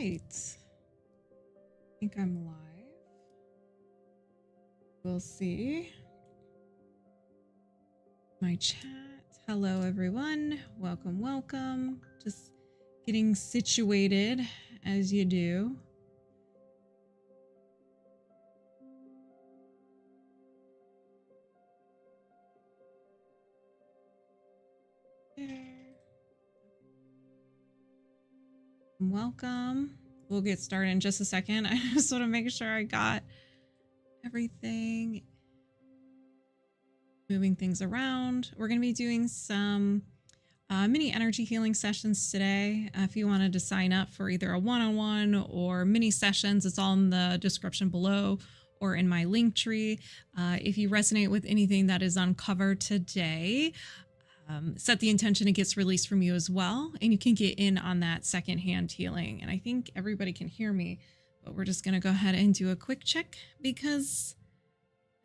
right. I think I'm live. We'll see. My chat. Hello, everyone. Welcome, welcome. Just getting situated as you do. There. Welcome. We'll get started in just a second. I just want to make sure I got everything. Moving things around. We're going to be doing some mini energy healing sessions today. If you wanted to sign up for either a one-on-one or mini sessions, it's all in the description below or in my link tree. If you resonate with anything that is uncovered today, set the intention it gets released from you as well, and you can get in on that secondhand healing. And I think everybody can hear me, but we're just going to go ahead and do a quick check because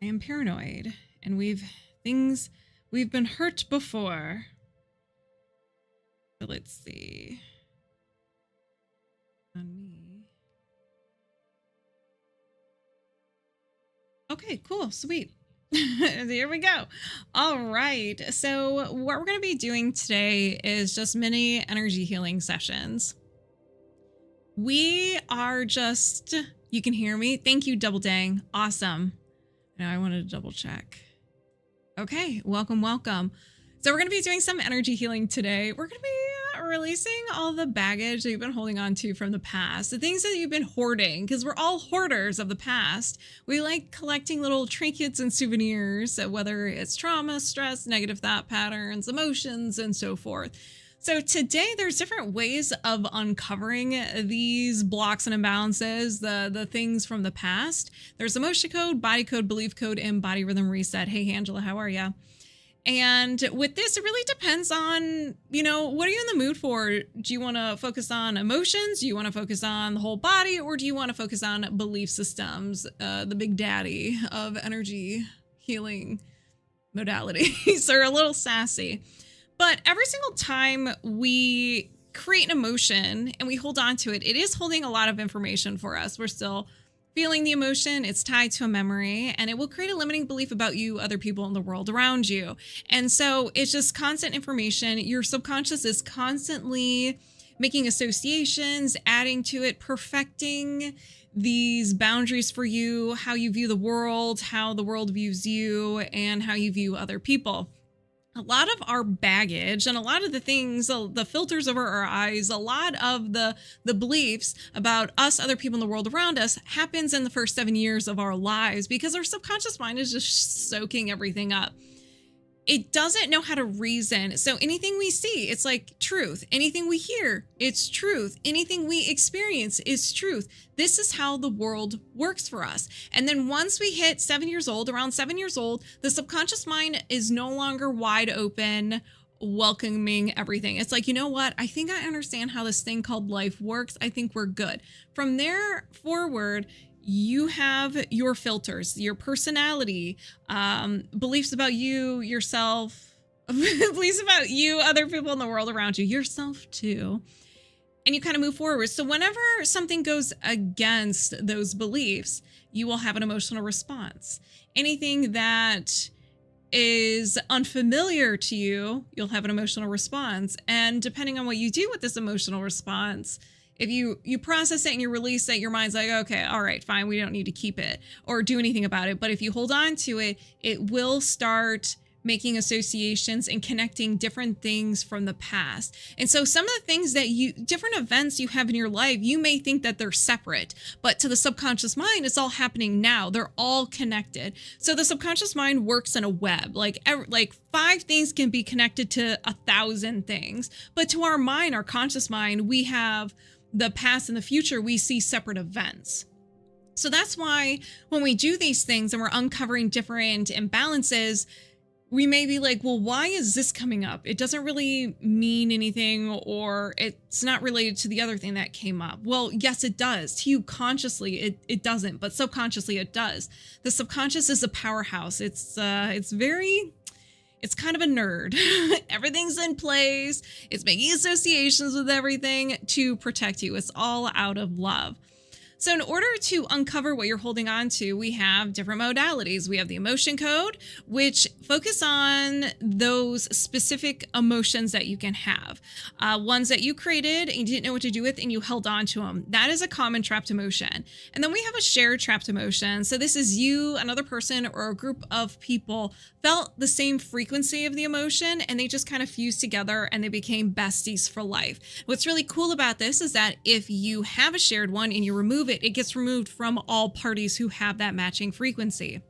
I am paranoid and we've been hurt before. So let's see. On me. Okay, cool, sweet. Here we go. All right. So what we're going to be doing today is just mini energy healing sessions. We are just, you can hear me. Thank you, Double Dang. Awesome. Now I wanted to double check. Okay. Welcome, welcome. So we're going to be doing some energy healing today. We're going to be releasing all the baggage that you've been holding on to from the past, the things that you've been hoarding, because we're all hoarders of the past. We like collecting little trinkets and souvenirs, whether it's trauma, stress, negative thought patterns, emotions, and so forth. So today there's different ways of uncovering these blocks and imbalances, the things from the past. There's emotion code, body code, belief code, and body rhythm reset. Hey, Angela, how are ya? And with this, it really depends on, what are you in the mood for? Do you want to focus on emotions? Do you want to focus on the whole body? Or do you want to focus on belief systems, the big daddy of energy healing modalities? Are a little sassy. But every single time we create an emotion and we hold on to it, it is holding a lot of information for us. We're still feeling the emotion, it's tied to a memory, and it will create a limiting belief about you, other people in the world around you. And so it's just constant information. Your subconscious is constantly making associations, adding to it, perfecting these boundaries for you, how you view the world, how the world views you, and how you view other people. A lot of our baggage and a lot of the things, the filters over our eyes, a lot of the beliefs about us, other people in the world around us happens in the first 7 years of our lives because our subconscious mind is just soaking everything up. It doesn't know how to reason. So anything we see, it's like truth. Anything we hear, it's truth. Anything we experience is truth. This is how the world works for us. And then once we hit 7 years old, around 7 years old, the subconscious mind is no longer wide open, welcoming everything. It's like, you know what? I think I understand how this thing called life works. I think we're good. From there forward, you have your filters, your personality, beliefs about you, yourself, beliefs about you, other people in the world around you, yourself too. And you kind of move forward. So whenever something goes against those beliefs, you will have an emotional response. Anything that is unfamiliar to you, you'll have an emotional response. And depending on what you do with this emotional response, if you process it and you release it, your mind's like, okay, all right, fine. We don't need to keep it or do anything about it. But if you hold on to it, it will start making associations and connecting different things from the past. And so some of the things that different events you have in your life, you may think that they're separate, but to the subconscious mind, it's all happening now. They're all connected. So the subconscious mind works in a web, like 5 things can be connected to 1,000 things. But to our mind, our conscious mind, we have the past and the future, we see separate events. So that's why when we do these things and we're uncovering different imbalances, we may be like, well, why is this coming up? It doesn't really mean anything, or it's not related to the other thing that came up. Well, yes, it does. To you consciously, it doesn't, but subconsciously it does. The subconscious is a powerhouse. It's It's kind of a nerd. Everything's in place. It's making associations with everything to protect you. It's all out of love. So in order to uncover what you're holding on to, we have different modalities. We have the emotion code, which focus on those specific emotions that you can have. Ones that you created and you didn't know what to do with and you held on to them. That is a common trapped emotion. And then we have a shared trapped emotion. So this is you, another person, or a group of people felt the same frequency of the emotion and they just kind of fused together and they became besties for life. What's really cool about this is that if you have a shared one and you remove it, it gets removed from all parties who have that matching frequency.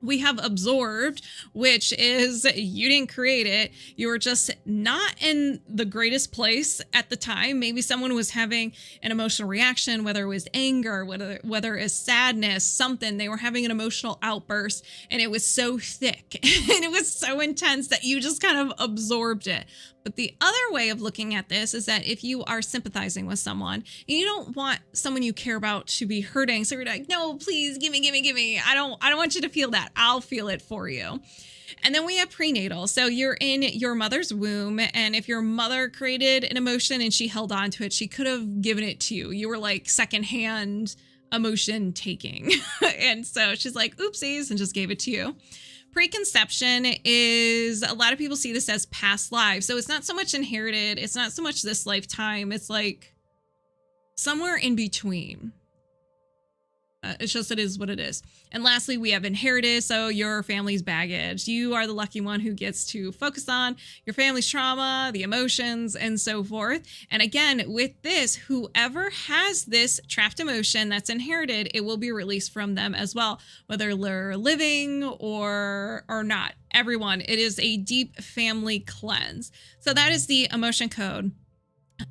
We have absorbed, which is you didn't create it. You were just not in the greatest place at the time. Maybe someone was having an emotional reaction, whether it was anger, whether it's sadness, something. They were having an emotional outburst and it was so thick and it was so intense that you just kind of absorbed it. But the other way of looking at this is that if you are sympathizing with someone and you don't want someone you care about to be hurting, so you're like, no, please give me. I don't want you to feel that. I'll feel it for you. And then we have prenatal. So you're in your mother's womb. And if your mother created an emotion and she held on to it, she could have given it to you. You were like secondhand emotion taking. And so she's like, oopsies, and just gave it to you. Preconception is, a lot of people see this as past lives. So it's not so much inherited. It's not so much this lifetime. It's like somewhere in between. It's just, it is what it is. And lastly, we have inherited. So your family's baggage. You are the lucky one who gets to focus on your family's trauma, the emotions, and so forth. And again, with this, whoever has this trapped emotion that's inherited, it will be released from them as well, whether they're living or not. Everyone, it is a deep family cleanse. So that is the emotion code.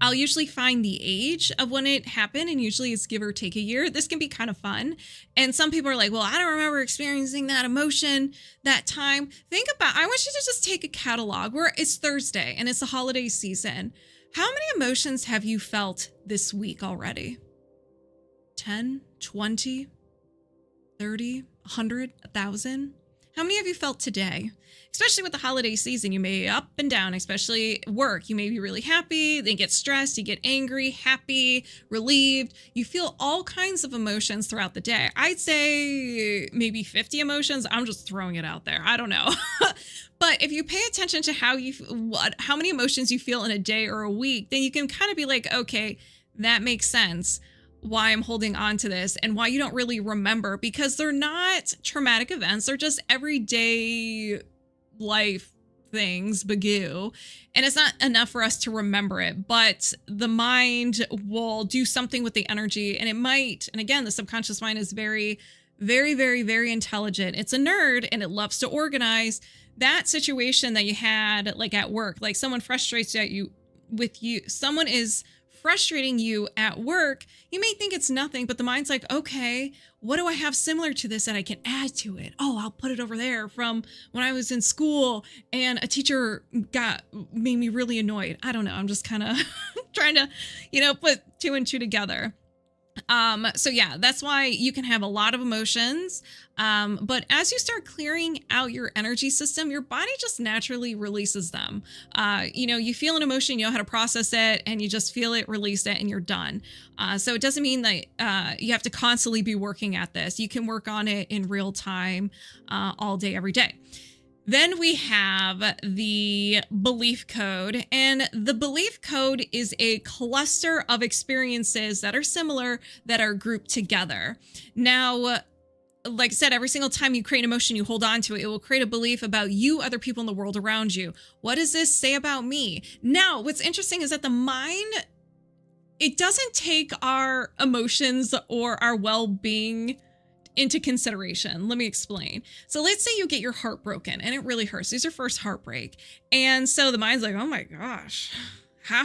I'll usually find the age of when it happened, and usually it's give or take a year. This can be kind of fun. And some people are like, well, I don't remember experiencing that emotion that time. I want you to just take a catalog where it's Thursday and it's the holiday season. How many emotions have you felt this week already? 10, 20, 30, 100, 1,000? How many have you felt today? Especially with the holiday season, you may be up and down, especially work. You may be really happy, then get stressed, you get angry, happy, relieved. You feel all kinds of emotions throughout the day. I'd say maybe 50 emotions. I'm just throwing it out there. I don't know. But if you pay attention to how many emotions you feel in a day or a week, then you can kind of be like, okay, that makes sense. Why I'm holding on to this and why you don't really remember, because they're not traumatic events. They're just everyday life things, bagoo. And it's not enough for us to remember it, but the mind will do something with the energy and it might. And again, the subconscious mind is very, very, very, very intelligent. It's a nerd and it loves to organize. That situation that you had like at work, like someone frustrates you with you, someone is frustrating you at work, you may think it's nothing, but the mind's like, okay, what do I have similar to this that I can add to it? Oh, I'll put it over there from when I was in school and a teacher made me really annoyed. I don't know. I'm just kind of trying to, put two and two together. So yeah, that's why you can have a lot of emotions. But as you start clearing out your energy system, your body just naturally releases them. You feel an emotion, you know how to process it, and you just feel it, release it, and you're done. So it doesn't mean that you have to constantly be working at this. You can work on it in real time, all day, every day. Then we have the belief code, and the belief code is a cluster of experiences that are similar that are grouped together. Now, like I said, every single time you create an emotion, you hold on to it. It will create a belief about you, other people in the world around you. What does this say about me? Now, what's interesting is that the mind, it doesn't take our emotions or our well-being into consideration. Let me explain. So let's say you get your heart broken and it really hurts. It's your first heartbreak. And so the mind's like, oh my gosh, how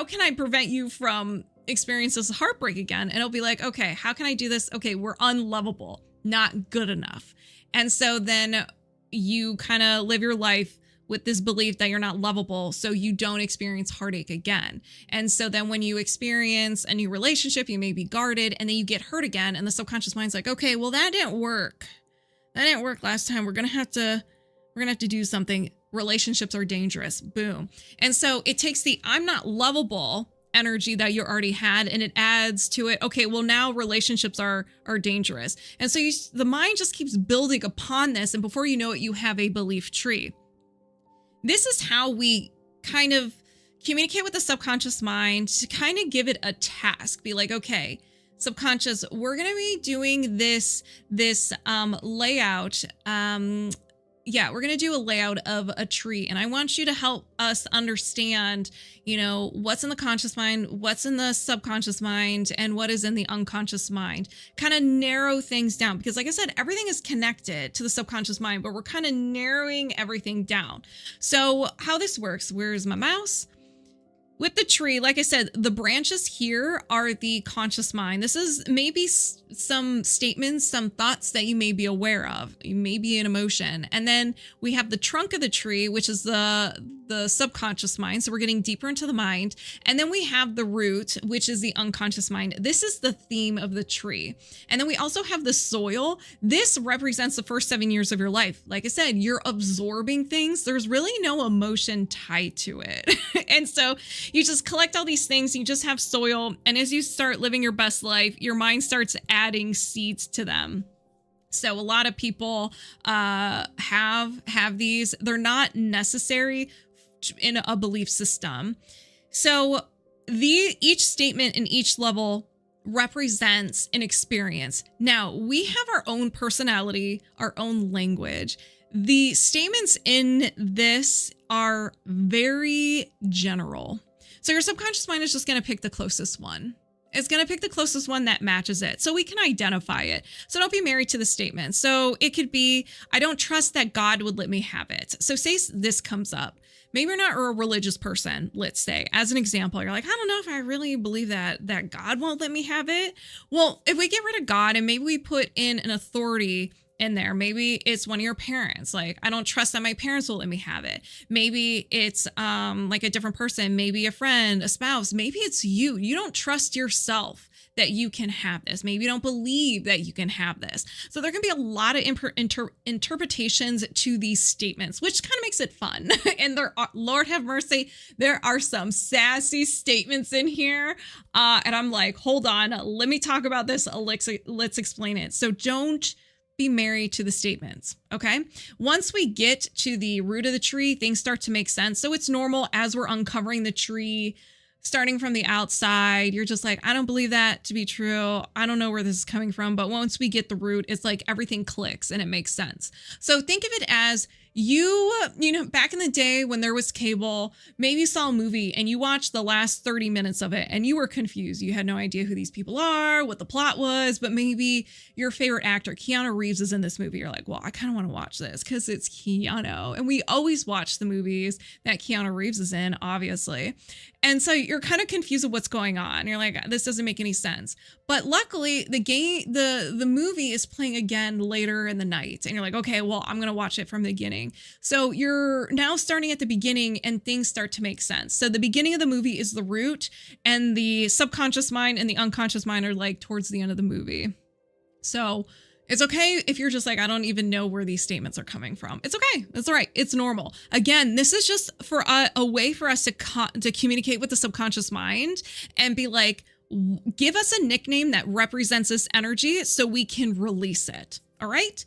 can I prevent you from experiencing this heartbreak again? And it'll be like, okay, how can I do this? Okay, we're unlovable, not good enough. And so then you kind of live your life with this belief that you're not lovable, so you don't experience heartache again. And so then when you experience a new relationship, you may be guarded and then you get hurt again. And the subconscious mind's like, okay, well, that didn't work. That didn't work last time. We're gonna have to do something. Relationships are dangerous. Boom. And so it takes the I'm not lovable energy that you already had, and it adds to it. Okay, well, now relationships are dangerous. And so the mind just keeps building upon this, and before you know it, you have a belief tree. This is how we kind of communicate with the subconscious mind to kind of give it a task. Be like, okay, subconscious, we're going to be doing this layout. We're going to do a layout of a tree, and I want you to help us understand, what's in the conscious mind, what's in the subconscious mind, and what is in the unconscious mind. Kind of narrow things down, because like I said, everything is connected to the subconscious mind, but we're kind of narrowing everything down. So how this works, where's my mouse? With the tree, like I said, the branches here are the conscious mind. This is maybe some statements, some thoughts that you may be aware of. You may be an emotion. And then we have the trunk of the tree, which is the subconscious mind. So we're getting deeper into the mind. And then we have the root, which is the unconscious mind. This is the theme of the tree. And then we also have the soil. This represents the first 7 years of your life. Like I said, you're absorbing things. There's really no emotion tied to it. And so you just collect all these things. You just have soil. And as you start living your best life, your mind starts adding seeds to them. So a lot of people have these. They're not necessary in a belief system. So each statement in each level represents an experience. Now, we have our own personality, our own language. The statements in this are very general. So your subconscious mind is just going to pick the closest one. It's going to pick the closest one that matches it. So we can identify it. So don't be married to the statement. So it could be, I don't trust that God would let me have it. So say this comes up. Maybe you're not a religious person, let's say. As an example, you're like, I don't know if I really believe that God won't let me have it. Well, if we get rid of God and maybe we put in an authority in there, maybe it's one of your parents. Like, I don't trust that my parents will let me have it. Maybe it's like a different person, maybe a friend, a spouse. Maybe it's you. You don't trust yourself that you can have this. Maybe you don't believe that you can have this. So there can be a lot of interpretations to these statements, which kind of makes it fun. And there are, Lord have mercy, there are some sassy statements in here. And I'm like, hold on, let me talk about this. Let's explain it. So don't be married to the statements. Okay. Once we get to the root of the tree, things start to make sense. So it's normal as we're uncovering the tree, starting from the outside. You're just like, I don't believe that to be true. I don't know where this is coming from. But once we get the root, it's like everything clicks and it makes sense. So think of it as you know, back in the day when there was cable, maybe you saw a movie and you watched the last 30 minutes of it and you were confused. You had no idea who these people are, what the plot was, but maybe your favorite actor, Keanu Reeves, is in this movie. You're like, well, I kind of want to watch this because it's Keanu. And we always watch the movies that Keanu Reeves is in, obviously. And so you're kind of confused with what's going on. You're like, this doesn't make any sense. But luckily, the movie is playing again later in the night. And you're like, okay, well, I'm going to watch it from the beginning. So you're now starting at the beginning and things start to make sense. So the beginning of the movie is the root, and the subconscious mind and the unconscious mind are like towards the end of the movie. So it's okay if you're just like, I don't even know where these statements are coming from. It's okay. That's all right. It's normal. Again, this is just for a way for us to communicate with the subconscious mind and be like, give us a nickname that represents this energy so we can release it. All right.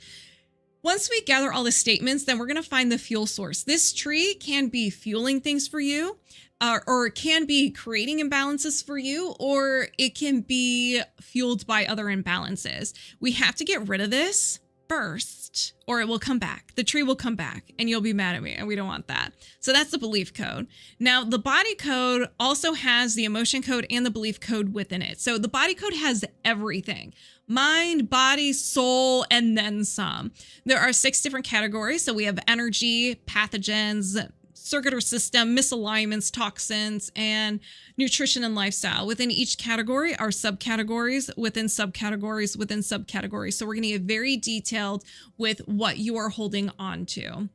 Once we gather all the statements, then we're going to find the fuel source. This tree can be fueling things for you, or it can be creating imbalances for you, or it can be fueled by other imbalances. We have to get rid of this first, or it will come back. The tree will come back and you'll be mad at me, and we don't want that. So that's the belief code. Now, the body code also has the emotion code and the belief code within it. So the body code has everything: mind, body, soul, and then some. There are 6 different categories. So we have energy, pathogens, circuit or system, misalignments, toxins, and nutrition and lifestyle. Within each category are subcategories within subcategories within subcategories. So we're going to get very detailed with what you are holding on to.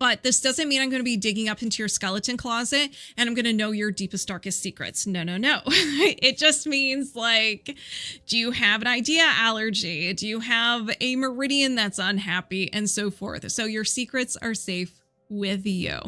But this doesn't mean I'm going to be digging up into your skeleton closet and I'm going to know your deepest, darkest secrets. No, no, no. It just means like, do you have an idea allergy? Do you have a meridian that's unhappy and so forth? So your secrets are safe with you.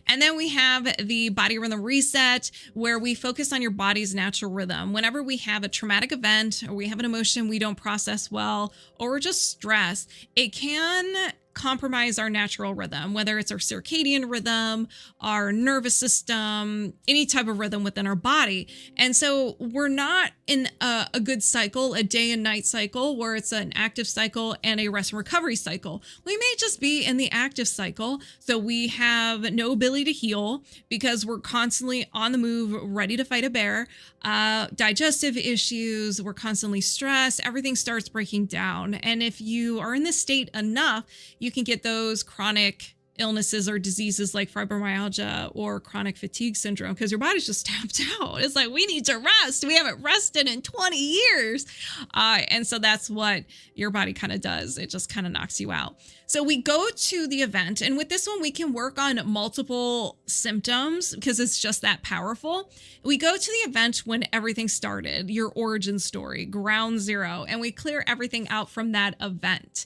And then we have the body rhythm reset, where we focus on your body's natural rhythm. Whenever we have a traumatic event or we have an emotion we don't process well, or we're just stressed, it can compromise our natural rhythm, whether it's our circadian rhythm, our nervous system, any type of rhythm within our body. And so we're not in a good cycle, a day and night cycle, where it's an active cycle and a rest and recovery cycle. We may just be in the active cycle. So we have no ability to heal because we're constantly on the move, ready to fight a bear. Digestive issues, we're constantly stressed, everything starts breaking down. And if you are in this state enough, you can get those chronic illnesses or diseases like fibromyalgia or chronic fatigue syndrome because your body's just tapped out. It's like, we need to rest. We haven't rested in 20 years. And so that's what your body kind of does. It just kind of knocks you out. So we go to the event, and with this one, we can work on multiple symptoms because it's just that powerful. We go to the event when everything started, your origin story, ground zero, and we clear everything out from that event.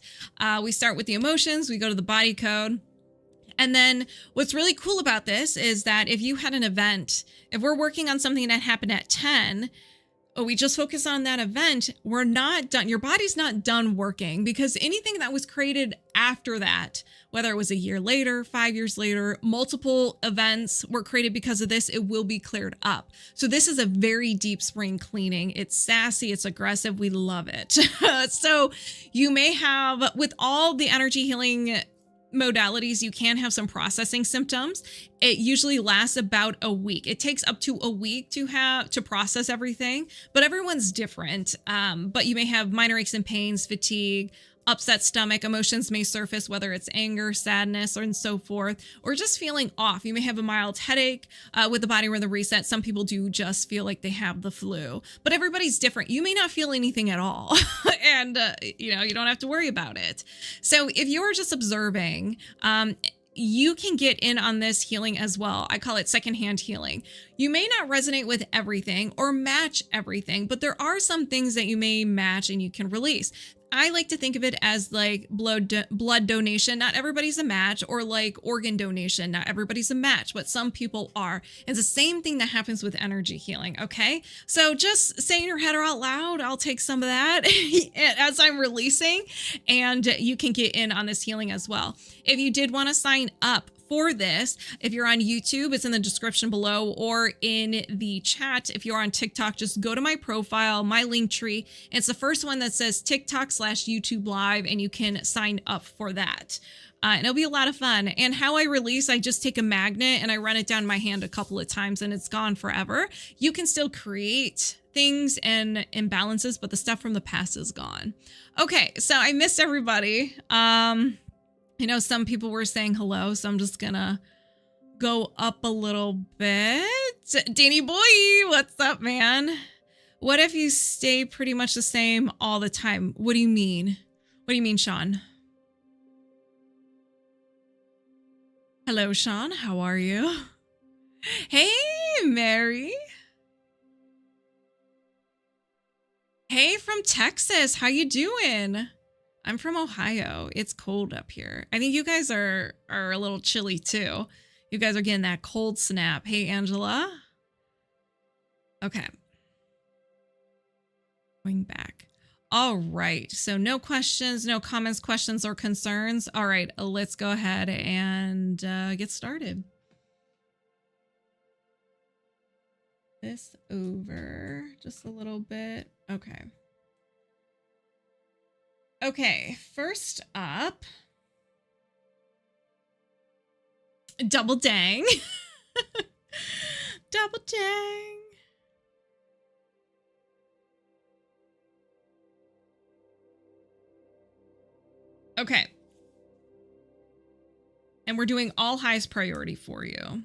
We start with the emotions, we go to the body code. And then what's really cool about this is that if you had an event, if we're working on something that happened at 10, or we just focus on that event, we're not done. Your body's not done working because anything that was created after that, whether it was a year later, 5 years later, multiple events were created because of this, it will be cleared up. So this is a very deep spring cleaning. It's sassy, it's aggressive. We love it. So you may have, with all the energy healing modalities, you can have some processing symptoms. It usually lasts about a week. It takes up to a week to process everything, but everyone's different. But you may have minor aches and pains, fatigue, upset stomach, emotions may surface, whether it's anger, sadness, and so forth, or just feeling off. You may have a mild headache with the body rhythm reset. Some people do just feel like they have the flu, but everybody's different. You may not feel anything at all. And, you don't have to worry about it. So if you're just observing, you can get in on this healing as well. I call it secondhand healing. You may not resonate with everything or match everything, but there are some things that you may match and you can release. I like to think of it as like blood donation. Not everybody's a match, or like organ donation. Not everybody's a match, but some people are. It's the same thing that happens with energy healing. Okay. So just say in your head or out loud, I'll take some of that as I'm releasing, and you can get in on this healing as well. If you did want to sign up for this, if you're on YouTube, it's in the description below, or in the chat. If you're on TikTok, just go to my profile, my link tree. It's the first one that says TikTok/YouTube Live, and you can sign up for that. And it'll be a lot of fun. And how I release, I just take a magnet and I run it down my hand a couple of times and it's gone forever. You can still create things and imbalances, but the stuff from the past is gone. Okay, so I missed everybody. I know some people were saying hello, so I'm just gonna go up a little bit. Danny boy, what's up, man? What if you stay pretty much the same all the time? What do you mean? What do you mean, Sean? Hello, Sean. How are you? Hey, Mary. Hey, from Texas. How you doing? I'm from Ohio. It's cold up here. I think you guys are a little chilly too. You guys are getting that cold snap. Hey, Angela. Okay. Going back. All right. So no questions, no comments, questions, or concerns. All right. Let's go ahead and get started. This over just a little bit. Okay. Okay, first up, double dang. Double dang. Okay. And we're doing all highest priority for you.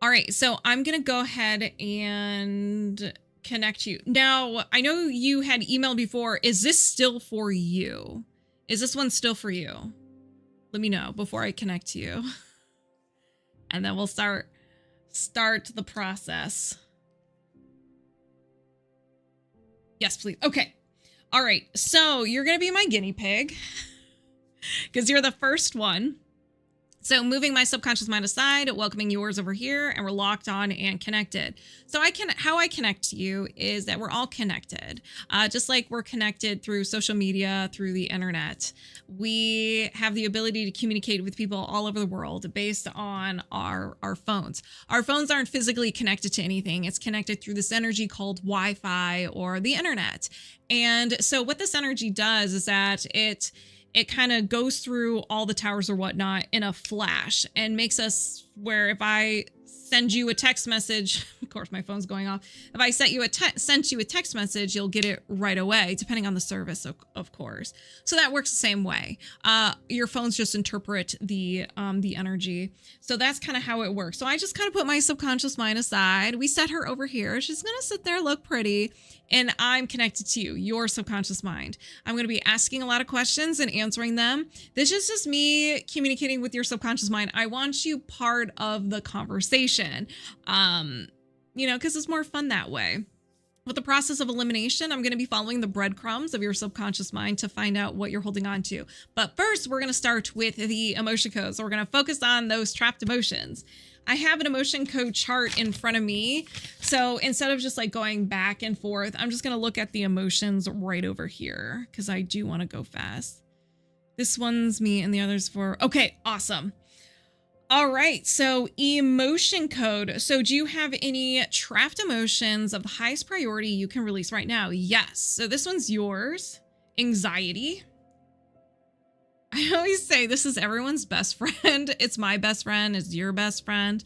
All right, so I'm going to go ahead and connect you. Now, I know you had emailed before. Is this still for you? Is this one still for you? Let me know before I connect to you. And then we'll start the process. Yes, please. Okay. All right. So you're going to be my guinea pig because you're the first one. So moving my subconscious mind aside, welcoming yours over here, and we're locked on and connected. So how I connect to you is that we're all connected. Just like we're connected through social media, through the internet. We have the ability to communicate with people all over the world based on our phones. Our phones aren't physically connected to anything. It's connected through this energy called Wi-Fi or the internet. And so what this energy does is that it kind of goes through all the towers or whatnot in a flash and makes us where if I send you a text message, of course my phone's going off. If I sent you a text message, you'll get it right away, depending on the service, of course. So that works the same way. Your phones just interpret the energy. So that's kind of how it works. So I just kind of put my subconscious mind aside. We set her over here. She's going to sit there, look pretty. And I'm connected to you, your subconscious mind. I'm going to be asking a lot of questions and answering them. This is just me communicating with your subconscious mind. I want you part of the conversation, because it's more fun that way. With the process of elimination, I'm going to be following the breadcrumbs of your subconscious mind to find out what you're holding on to. But first, we're going to start with the emotion codes. So we're going to focus on those trapped emotions. I have an emotion code chart in front of me. So instead of just like going back and forth, I'm just going to look at the emotions right over here because I do want to go fast. This one's me and the other's for... Okay, awesome. All right, so emotion code. So do you have any trapped emotions of the highest priority you can release right now? Yes. So this one's yours. Anxiety. I always say this is everyone's best friend. It's my best friend. It's your best friend.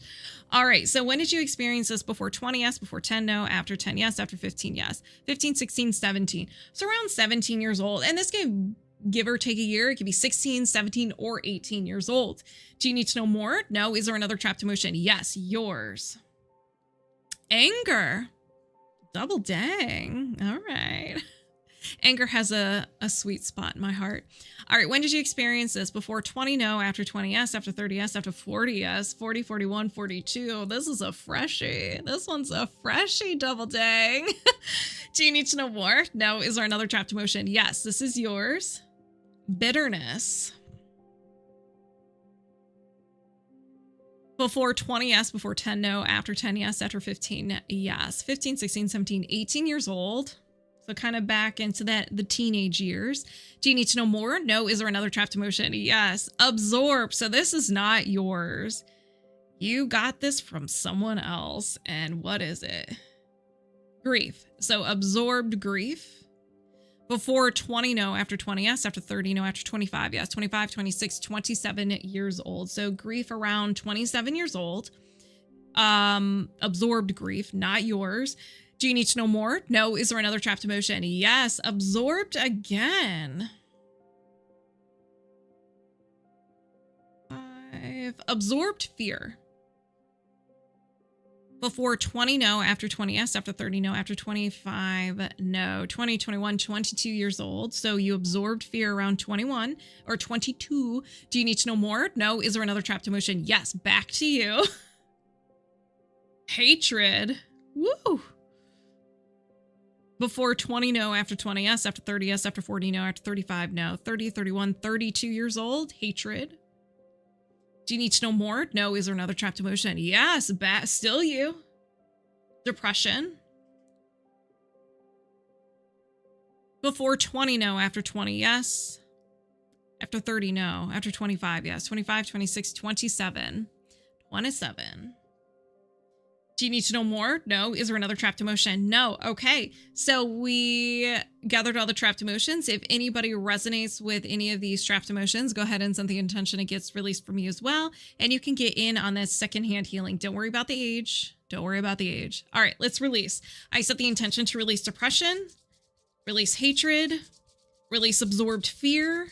All right. So when did you experience this? Before 20? Yes. Before 10? No. After 10? Yes. After 15? Yes. 15, 16, 17. So around 17 years old. And this can give or take a year. It could be 16, 17, or 18 years old. Do you need to know more? No. Is there another trapped emotion? Yes. Yours. Anger. Double dang. All right. Anger has a sweet spot in my heart. All right, when did you experience this? Before 20? No. After 20? Yes. After 30? Yes. After 40? Yes. 40, 41, 42. This is a freshie. This one's a freshie, double dang. Do you need to know more? No. Is there another trapped emotion? Yes. This is yours. Bitterness. Before 20? Yes. Before 10? No. After 10? Yes. After 15? Yes. 15, 16, 17, 18 years old. So kind of back into the teenage years. Do you need to know more? No. Is there another trapped emotion? Yes. Absorb. So this is not yours. You got this from someone else. And what is it? Grief. So absorbed grief. Before 20, no. After 20, yes. After 30, no. After 25, yes. 25, 26, 27 years old. So grief around 27 years old. Absorbed grief, not yours. Do you need to know more? No. Is there another trapped emotion? Yes. Absorbed again. 5. Absorbed fear. Before 20, no. After 20, yes. After 30, no. After 25, no. 20, 21, 22 years old. So you absorbed fear around 21 or 22. Do you need to know more? No. Is there another trapped emotion? Yes. Back to you. Hatred. Woo. Before 20, no. After 20, yes. After 30, yes. After 40, no. After 35, no. 30, 31, 32 years old. Hatred. Do you need to know more? No. Is there another trapped emotion? Yes. Still you. Depression. Before 20, no. After 20, yes. After 30, no. After 25, yes. 25, 26, 27. 27. Do you need to know more? No. Is there another trapped emotion? No. Okay. So we gathered all the trapped emotions. If anybody resonates with any of these trapped emotions, go ahead and send the intention. It gets released from you as well. And you can get in on this secondhand healing. Don't worry about the age. Don't worry about the age. All right, let's release. I set the intention to release depression, release hatred, release absorbed fear,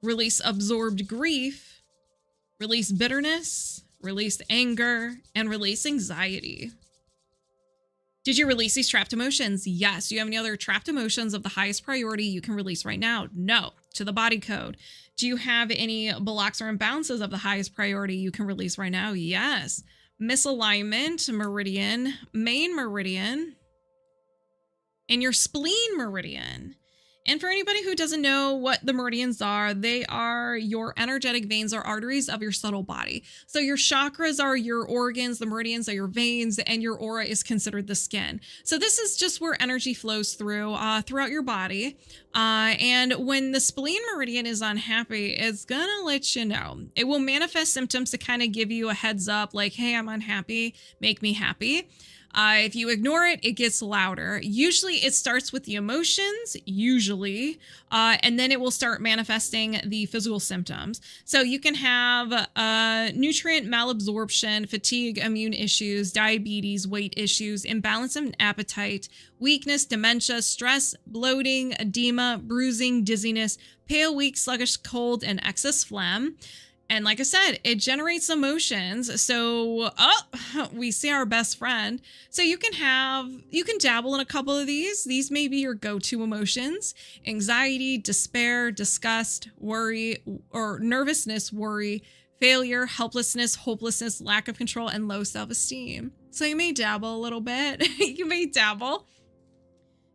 release absorbed grief, release bitterness, release anger, and release anxiety. Did you release these trapped emotions? Yes. Do you have any other trapped emotions of the highest priority you can release right now? No. To the body code. Do you have any blocks or imbalances of the highest priority you can release right now? Yes. Misalignment, meridian, main meridian, and your spleen meridian. And for anybody who doesn't know what the meridians are, they are your energetic veins or arteries of your subtle body. So your chakras are your organs, the meridians are your veins, and your aura is considered the skin. So this is just where energy flows through throughout your body. And when the spleen meridian is unhappy, it's gonna let you know. It will manifest symptoms to kind of give you a heads up, like, hey, I'm unhappy, make me happy. If you ignore it, it gets louder. Usually it starts with the emotions, and then it will start manifesting the physical symptoms. So you can have nutrient malabsorption, fatigue, immune issues, diabetes, weight issues, imbalance in appetite, weakness, dementia, stress, bloating, edema, bruising, dizziness, pale, weak, sluggish, cold, and excess phlegm. And like I said, it generates emotions. So, we see our best friend. So you can dabble in a couple of these. These may be your go-to emotions: anxiety, despair, disgust, worry, or nervousness, worry, failure, helplessness, hopelessness, lack of control, and low self-esteem. So you may dabble a little bit. You may dabble.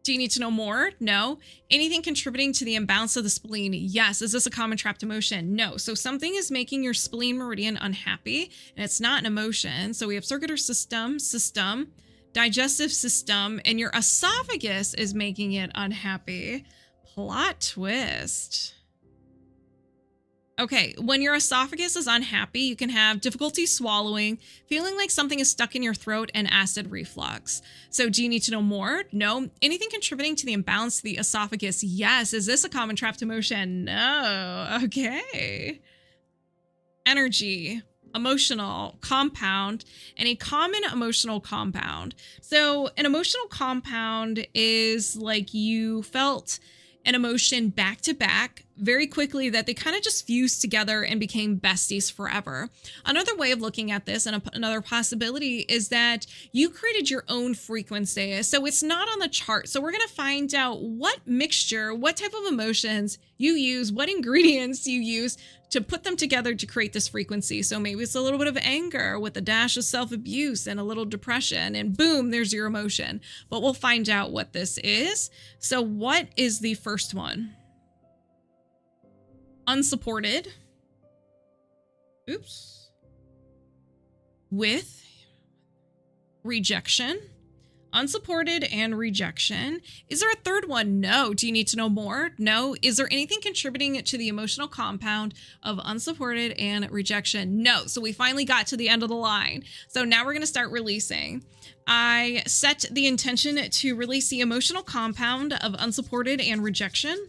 Do you need to know more? No. Anything contributing to the imbalance of the spleen? Yes. Is this a common trapped emotion? No. So something is making your spleen meridian unhappy, and it's not an emotion. So we have circulatory system, digestive system, and your esophagus is making it unhappy. Plot twist. Okay, when your esophagus is unhappy, you can have difficulty swallowing, feeling like something is stuck in your throat, and acid reflux. So do you need to know more? No. Anything contributing to the imbalance of the esophagus? Yes. Is this a common trapped emotion? No. Okay. Energy, emotional, compound, and a common emotional compound. So an emotional compound is like you felt an emotion back to back very quickly that they kind of just fused together and became besties forever. Another way of looking at this, and another possibility, is that you created your own frequency. So it's not on the chart. So we're going to find out what mixture, what type of emotions you use, what ingredients you use to put them together to create this frequency. So maybe it's a little bit of anger with a dash of self-abuse and a little depression, and boom, there's your emotion. But we'll find out what this is. So what is the first one? Unsupported. Oops. With rejection. Unsupported and rejection. Is there a third one? No. Do you need to know more? No. Is there anything contributing to the emotional compound of unsupported and rejection? No. So we finally got to the end of the line. So now we're going to start releasing. I set the intention to release the emotional compound of unsupported and rejection.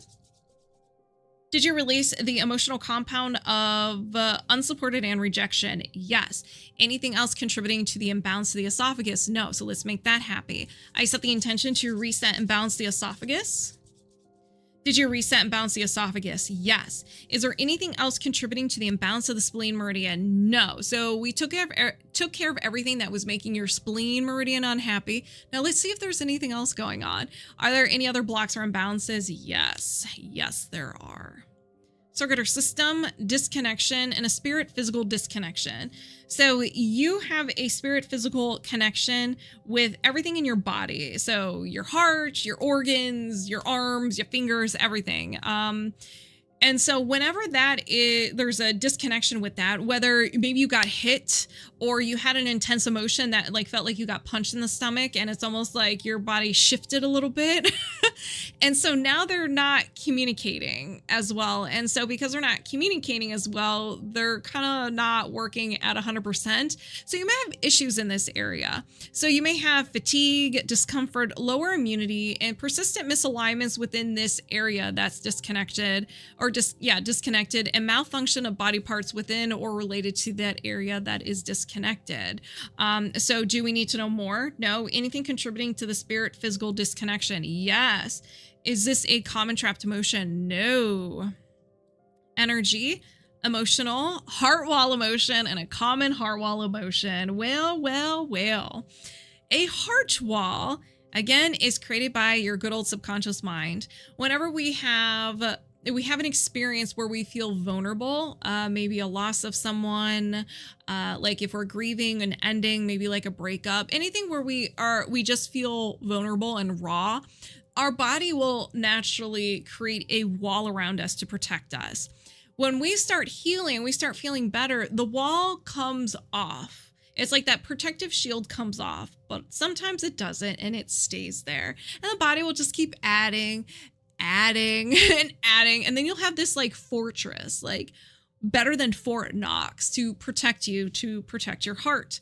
Did you release the emotional compound of unsupported and rejection? Yes. Anything else contributing to the imbalance of the esophagus? No. So let's make that happy. I set the intention to reset and balance the esophagus. Did you reset and balance the esophagus? Yes. Is there anything else contributing to the imbalance of the spleen meridian? No. So we took care of everything that was making your spleen meridian unhappy. Now let's see if there's anything else going on. Are there any other blocks or imbalances? Yes. Yes, there are. Circulatory system, disconnection, and a spirit physical disconnection. So you have a spirit physical connection with everything in your body. So your heart, your organs, your arms, your fingers, everything. And so whenever there's a disconnection with that, whether maybe you got hit or you had an intense emotion that like felt like you got punched in the stomach, and it's almost like your body shifted a little bit. And so now they're not communicating as well. And so because they're not communicating as well, they're kind of not working at 100%. So you may have issues in this area. So you may have fatigue, discomfort, lower immunity, and persistent misalignments within this area that's disconnected disconnected, and malfunction of body parts within or related to that area that is disconnected. So do we need to know more? No. Anything contributing to the spirit physical disconnection? Yes. Is this a common trapped emotion? No. Energy, emotional, heart wall emotion, and a common heart wall emotion. Well. A heart wall, again, is created by your good old subconscious mind. Whenever we have an experience where we feel vulnerable, maybe a loss of someone, like if we're grieving an ending, maybe like a breakup, anything where we just feel vulnerable and raw, our body will naturally create a wall around us to protect us. When we start healing, we start feeling better, the wall comes off. It's like that protective shield comes off, but sometimes it doesn't and it stays there. And the body will just keep adding and adding. And then you'll have this like fortress, like better than Fort Knox, to protect you, to protect your heart.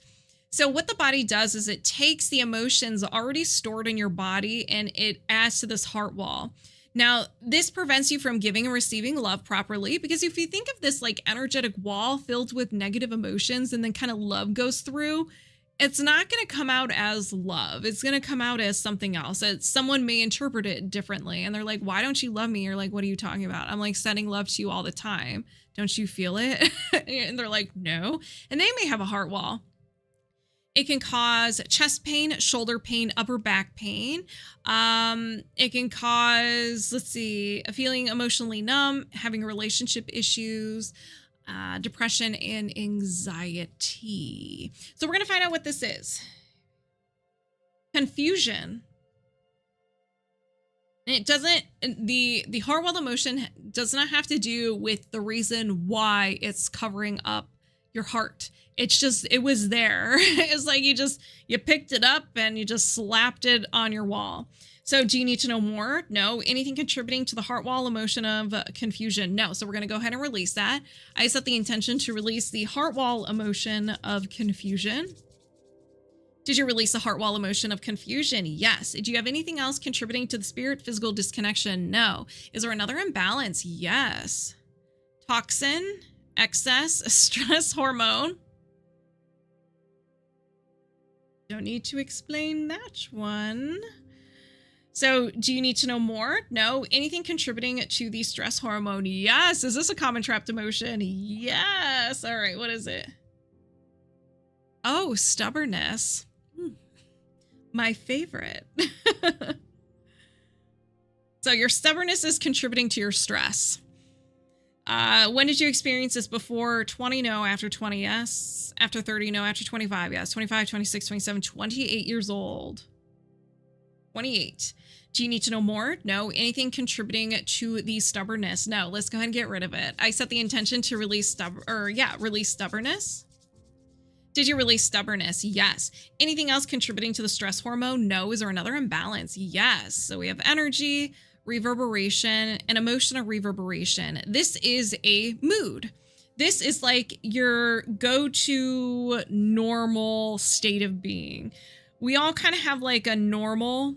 So what the body does is it takes the emotions already stored in your body and it adds to this heart wall. Now, this prevents you from giving and receiving love properly, because if you think of this like energetic wall filled with negative emotions and then kind of love goes through, it's not going to come out as love. It's going to come out as something else. Someone may interpret it differently and they're like, why don't you love me? You're like, what are you talking about? I'm like sending love to you all the time. Don't you feel it? And they're like, no. And they may have a heart wall. It can cause chest pain, shoulder pain, upper back pain. It can cause, feeling emotionally numb, having relationship issues, depression, and anxiety. So we're going to find out what this is. Confusion. It doesn't, the heart wall emotion does not have to do with the reason why it's covering up your heart. It's just, it was there. It's like you picked it up and you just slapped it on your wall. So do you need to know more? No. Anything contributing to the heart wall emotion of confusion? No. So we're going to go ahead and release that. I set the intention to release the heart wall emotion of confusion. Did you release the heart wall emotion of confusion? Yes. Do you have anything else contributing to the spirit physical disconnection? No. Is there another imbalance? Yes. Toxin, excess, stress hormone. Don't need to explain that one. So do you need to know more? No. Anything contributing to the stress hormone? Yes. Is this a common trapped emotion? Yes. All right. What is it? Oh, stubbornness. My favorite. So your stubbornness is contributing to your stress. When did you experience this? Before 20? No. After 20? Yes. After 30? No. After 25? Yes. 25, 26, 27, 28 years old. 28. Do you need to know more? No. Anything contributing to the stubbornness? No. Let's go ahead and get rid of it. I set the intention to release stubbornness. Did you release stubbornness? Yes. Anything else contributing to the stress hormone? No. Is there another imbalance? Yes. So we have energy, reverberation, and emotional reverberation. This is a mood. This is like your go-to normal state of being. We all kind of have like a normal,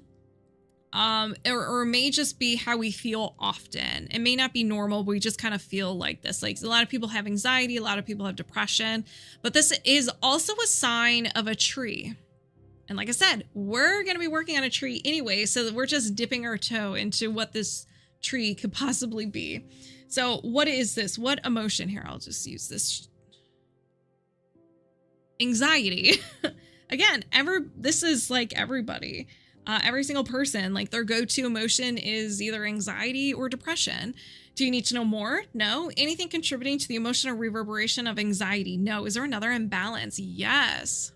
or it may just be how we feel often. It may not be normal, but we just kind of feel like this. Like a lot of people have anxiety, a lot of people have depression, but this is also a sign of a tree. And like I said, we're going to be working on a tree anyway, so that we're just dipping our toe into what this tree could possibly be. So what is this? What emotion here? I'll just use this. Anxiety. Again, this is like everybody. Every single person, like their go-to emotion is either anxiety or depression. Do you need to know more? No. Anything contributing to the emotional reverberation of anxiety? No. Is there another imbalance? Yes.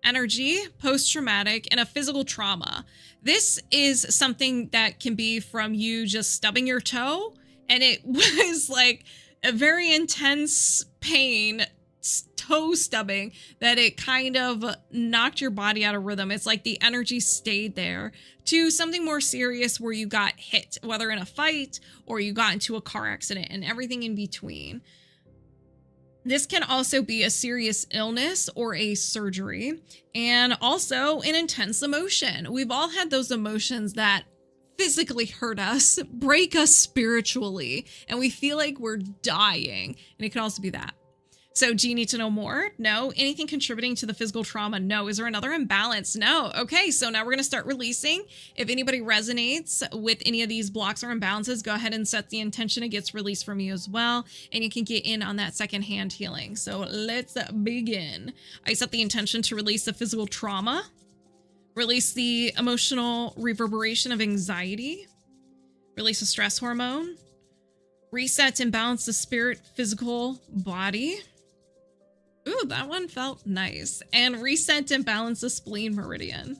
Energy, post-traumatic, and a physical trauma. This is something that can be from you just stubbing your toe, and it was like a very intense pain, toe stubbing, that it kind of knocked your body out of rhythm. It's like the energy stayed there, to something more serious where you got hit, whether in a fight or you got into a car accident and everything in between. This can also be a serious illness or a surgery, and also an intense emotion. We've all had those emotions that physically hurt us, break us spiritually, and we feel like we're dying. And it can also be that. So do you need to know more? No. Anything contributing to the physical trauma? No. Is there another imbalance? No. Okay, so now we're going to start releasing. If anybody resonates with any of these blocks or imbalances, go ahead and set the intention. It gets released from you as well, and you can get in on that second-hand healing. So let's begin. I set the intention to release the physical trauma, release the emotional reverberation of anxiety, release the stress hormone, reset and balance the spirit, physical body. Ooh, that one felt nice. And reset and balance the spleen meridian.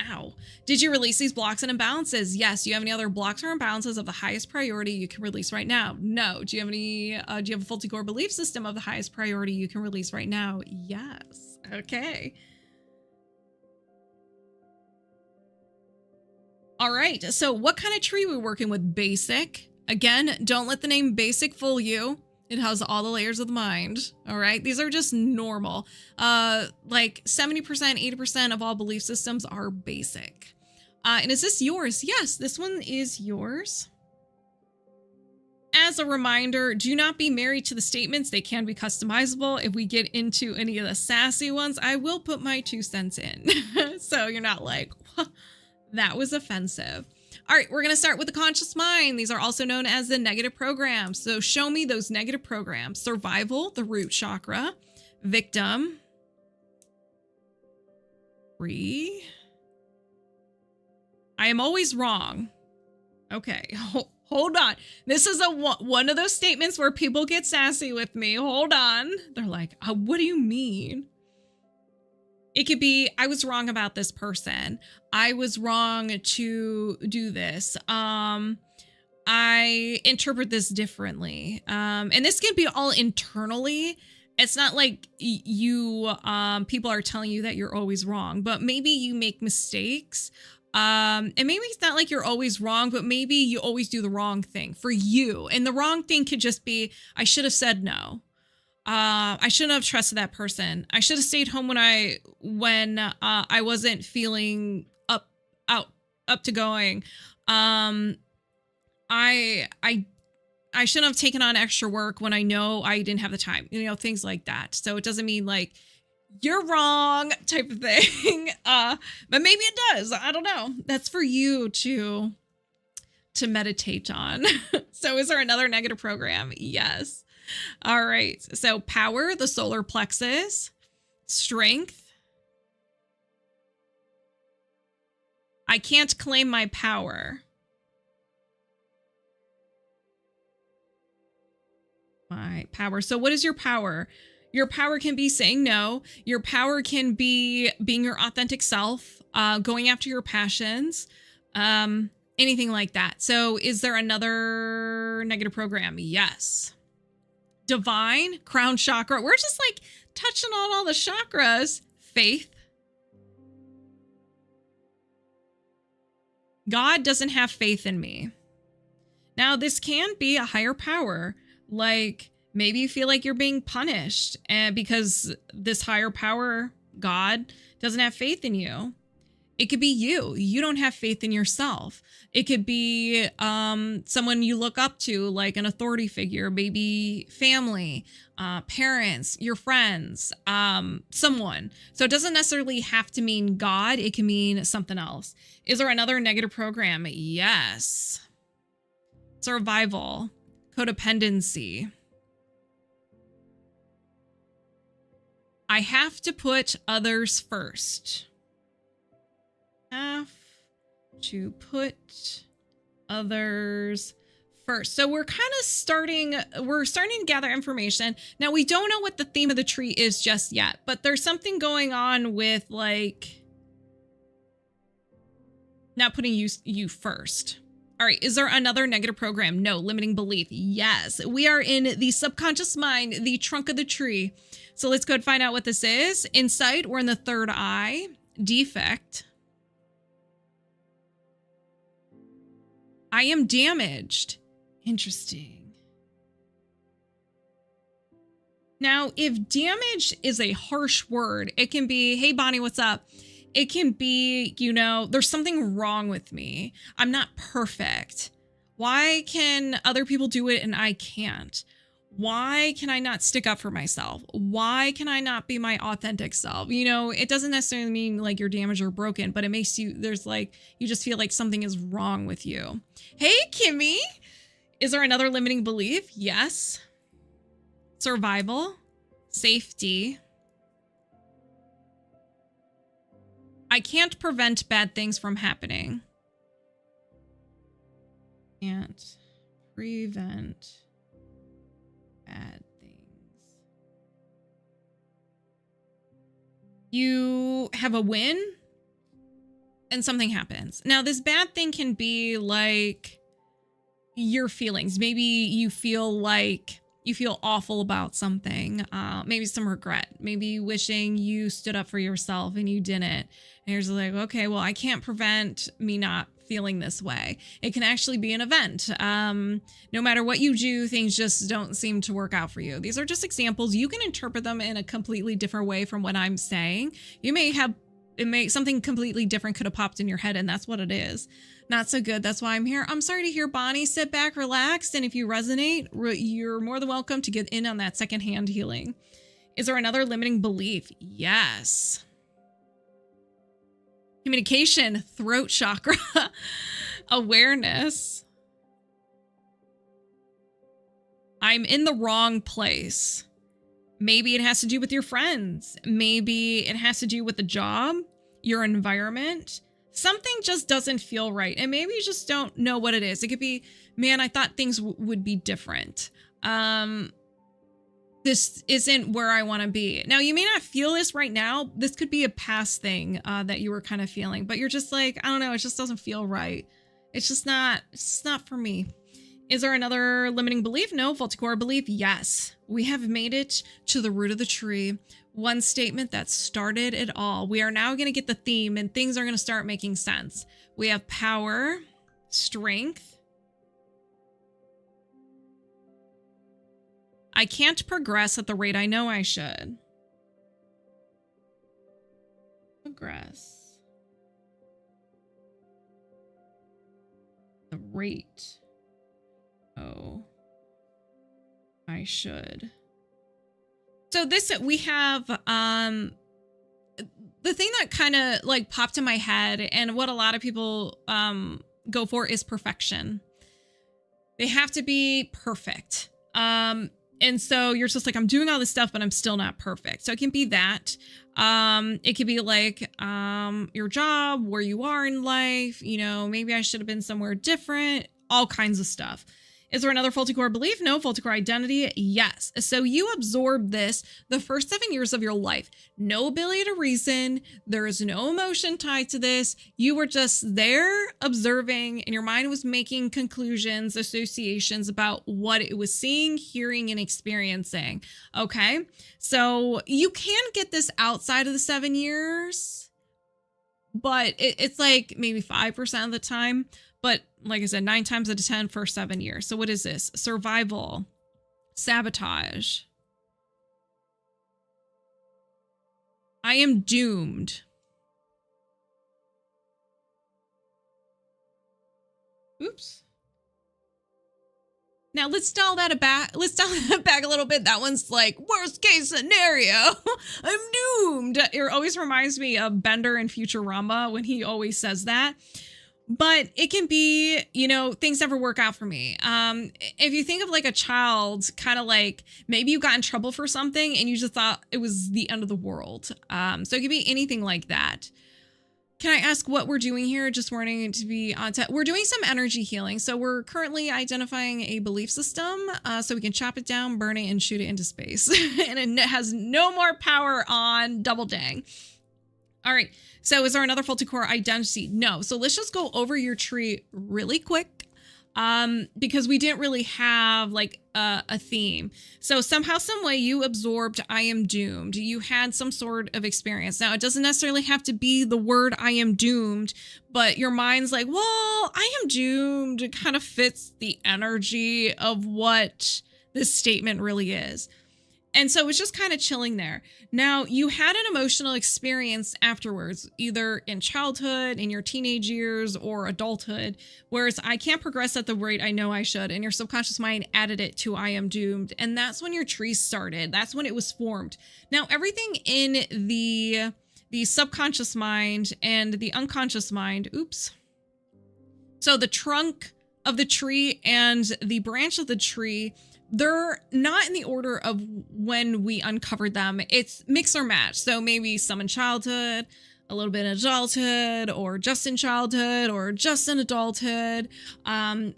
Ow. Did you release these blocks and imbalances? Yes. Do you have any other blocks or imbalances of the highest priority you can release right now? No. Do you have any, do you have a faulty core belief system of the highest priority you can release right now? Yes. Okay. All right. So what kind of tree are we working with? Basic. Again, don't let the name basic fool you. It has all the layers of the mind. All right. These are just normal. Like 70%, 80% of all belief systems are basic. And is this yours? Yes, this one is yours. As a reminder, do not be married to the statements. They can be customizable. If we get into any of the sassy ones, I will put my 2 cents in. So you're not like, that was offensive. All right, we're going to start with the conscious mind. These are also known as the negative programs. So show me those negative programs. Survival, the root chakra. Victim. Free. I am always wrong. Okay, hold on. This is one of those statements where people get sassy with me. Hold on. They're like, what do you mean? It could be, I was wrong about this person. I was wrong to do this. I interpret this differently. And this can be all internally. It's not like you, people are telling you that you're always wrong, but maybe you make mistakes. And maybe it's not like you're always wrong, but maybe you always do the wrong thing for you. And the wrong thing could just be, I should have said no. I shouldn't have trusted that person. I should have stayed home when I wasn't feeling up to going. I shouldn't have taken on extra work when I know I didn't have the time, things like that. So it doesn't mean like you're wrong type of thing. But maybe it does. I don't know. That's for you to meditate on. So is there another negative program? Yes. All right. So power, the solar plexus, strength. I can't claim my power. My power. So what is your power? Your power can be saying no. Your power can be being your authentic self, going after your passions, anything like that. So is there another negative program? Yes. Divine, crown chakra. We're just like touching on all the chakras. Faith. God doesn't have faith in me. Now, this can be a higher power. Like maybe you feel like you're being punished and because this higher power, God, doesn't have faith in you. It could be you. You don't have faith in yourself. It could be someone you look up to, like an authority figure, maybe family, parents, your friends, someone. So it doesn't necessarily have to mean God. It can mean something else. Is there another negative program? Yes. Survival, codependency. I have to put others first. Have to put others first. So we're starting to gather information. Now we don't know what the theme of the tree is just yet, but there's something going on with like not putting you first. All right. Is there another negative program? No. Limiting belief. Yes. We are in the subconscious mind, the trunk of the tree. So let's go and find out what this is. Insight, we're in the third eye. Defect. I am damaged. Interesting. Now, if damage is a harsh word, it can be, hey, Bonnie, what's up? It can be, there's something wrong with me. I'm not perfect. Why can other people do it and I can't? Why can I not stick up for myself? Why can I not be my authentic self? You know, it doesn't necessarily mean like you're damaged or broken, but it makes you, there's like, you just feel like something is wrong with you. Hey, Kimmy. Is there another limiting belief? Yes. Survival, safety. I can't prevent bad things from happening. Can't prevent bad things. You have a win and something happens. Now, this bad thing can be like your feelings. Maybe you feel like you feel awful about something. Maybe some regret. Maybe wishing you stood up for yourself and you didn't. And you're just like, okay, well, I can't prevent me not feeling this way. It can actually be an event. No matter what you do, things just don't seem to work out for you. These are just examples. You can interpret them in a completely different way from what I'm saying. You may have, something completely different could have popped in your head, and that's what it is. Not so good. That's why I'm here. I'm sorry to hear, Bonnie. Sit back, relax, and if you resonate, you're more than welcome to get in on that secondhand healing. Is there another limiting belief? Yes. Communication, throat chakra, awareness. I'm in the wrong place. Maybe it has to do with your friends. Maybe it has to do with the job, your environment. Something just doesn't feel right. And maybe you just don't know what it is. It could be, man, I thought things would be different. This isn't where I want to be. Now, you may not feel this right now. This could be a past thing that you were kind of feeling, but you're just like, I don't know, it just doesn't feel right. It's not for me. Is there another limiting belief? No. Faulty core belief? Yes. We have made it to the root of the tree. One statement that started it all. We are now going to get the theme and things are going to start making sense. We have power, strength. I can't progress at the rate I know I should. Progress. The rate. Oh, I should. So this, we have, the thing that kind of like popped in my head and what a lot of people, go for is perfection. They have to be perfect. And so you're just like, I'm doing all this stuff, but I'm still not perfect. So it can be that. It could be like your job, where you are in life. You know, maybe I should have been somewhere different. All kinds of stuff. Is there another faulty core belief? No. Faulty core identity? Yes. So you absorb this the first 7 years of your life. No ability to reason. There is no emotion tied to this. You were just there observing, and your mind was making conclusions, associations about what it was seeing, hearing, and experiencing. Okay. So you can get this outside of the 7 years, but it's like maybe 5% of the time. But like I said, 9 times out of 10 for 7 years. So what is this? Survival, sabotage. I am doomed. Oops. Now let's dial that back. Let's dial that back a little bit. That one's like worst case scenario. I'm doomed. It always reminds me of Bender in Futurama when he always says that. But it can be, you know, things never work out for me. If you think of like a child, kind of like maybe you got in trouble for something and you just thought it was the end of the world. So it could be anything like that. Can I ask what we're doing here? Just wanting to be on set. We're doing some energy healing. So we're currently identifying a belief system so we can chop it down, burn it, and shoot it into space. And it has no more power on. Double dang. All right. So is there another faulty core identity? No. So let's just go over your tree really quick because we didn't really have like a theme. So somehow, some way you absorbed I am doomed. You had some sort of experience. Now, it doesn't necessarily have to be the word I am doomed, but your mind's like, well, I am doomed. It kind of fits the energy of what this statement really is. And so it's just kind of chilling there. Now, you had an emotional experience afterwards, either in childhood, in your teenage years, or adulthood, whereas I can't progress at the rate I know I should. And your subconscious mind added it to I am doomed. And that's when your tree started. That's when it was formed. Now, everything in the subconscious mind and the unconscious mind, so the trunk of the tree and the branch of the tree, they're not in the order of when we uncovered them. It's mix or match. So maybe some in childhood, a little bit in adulthood, or just in childhood, or just in adulthood.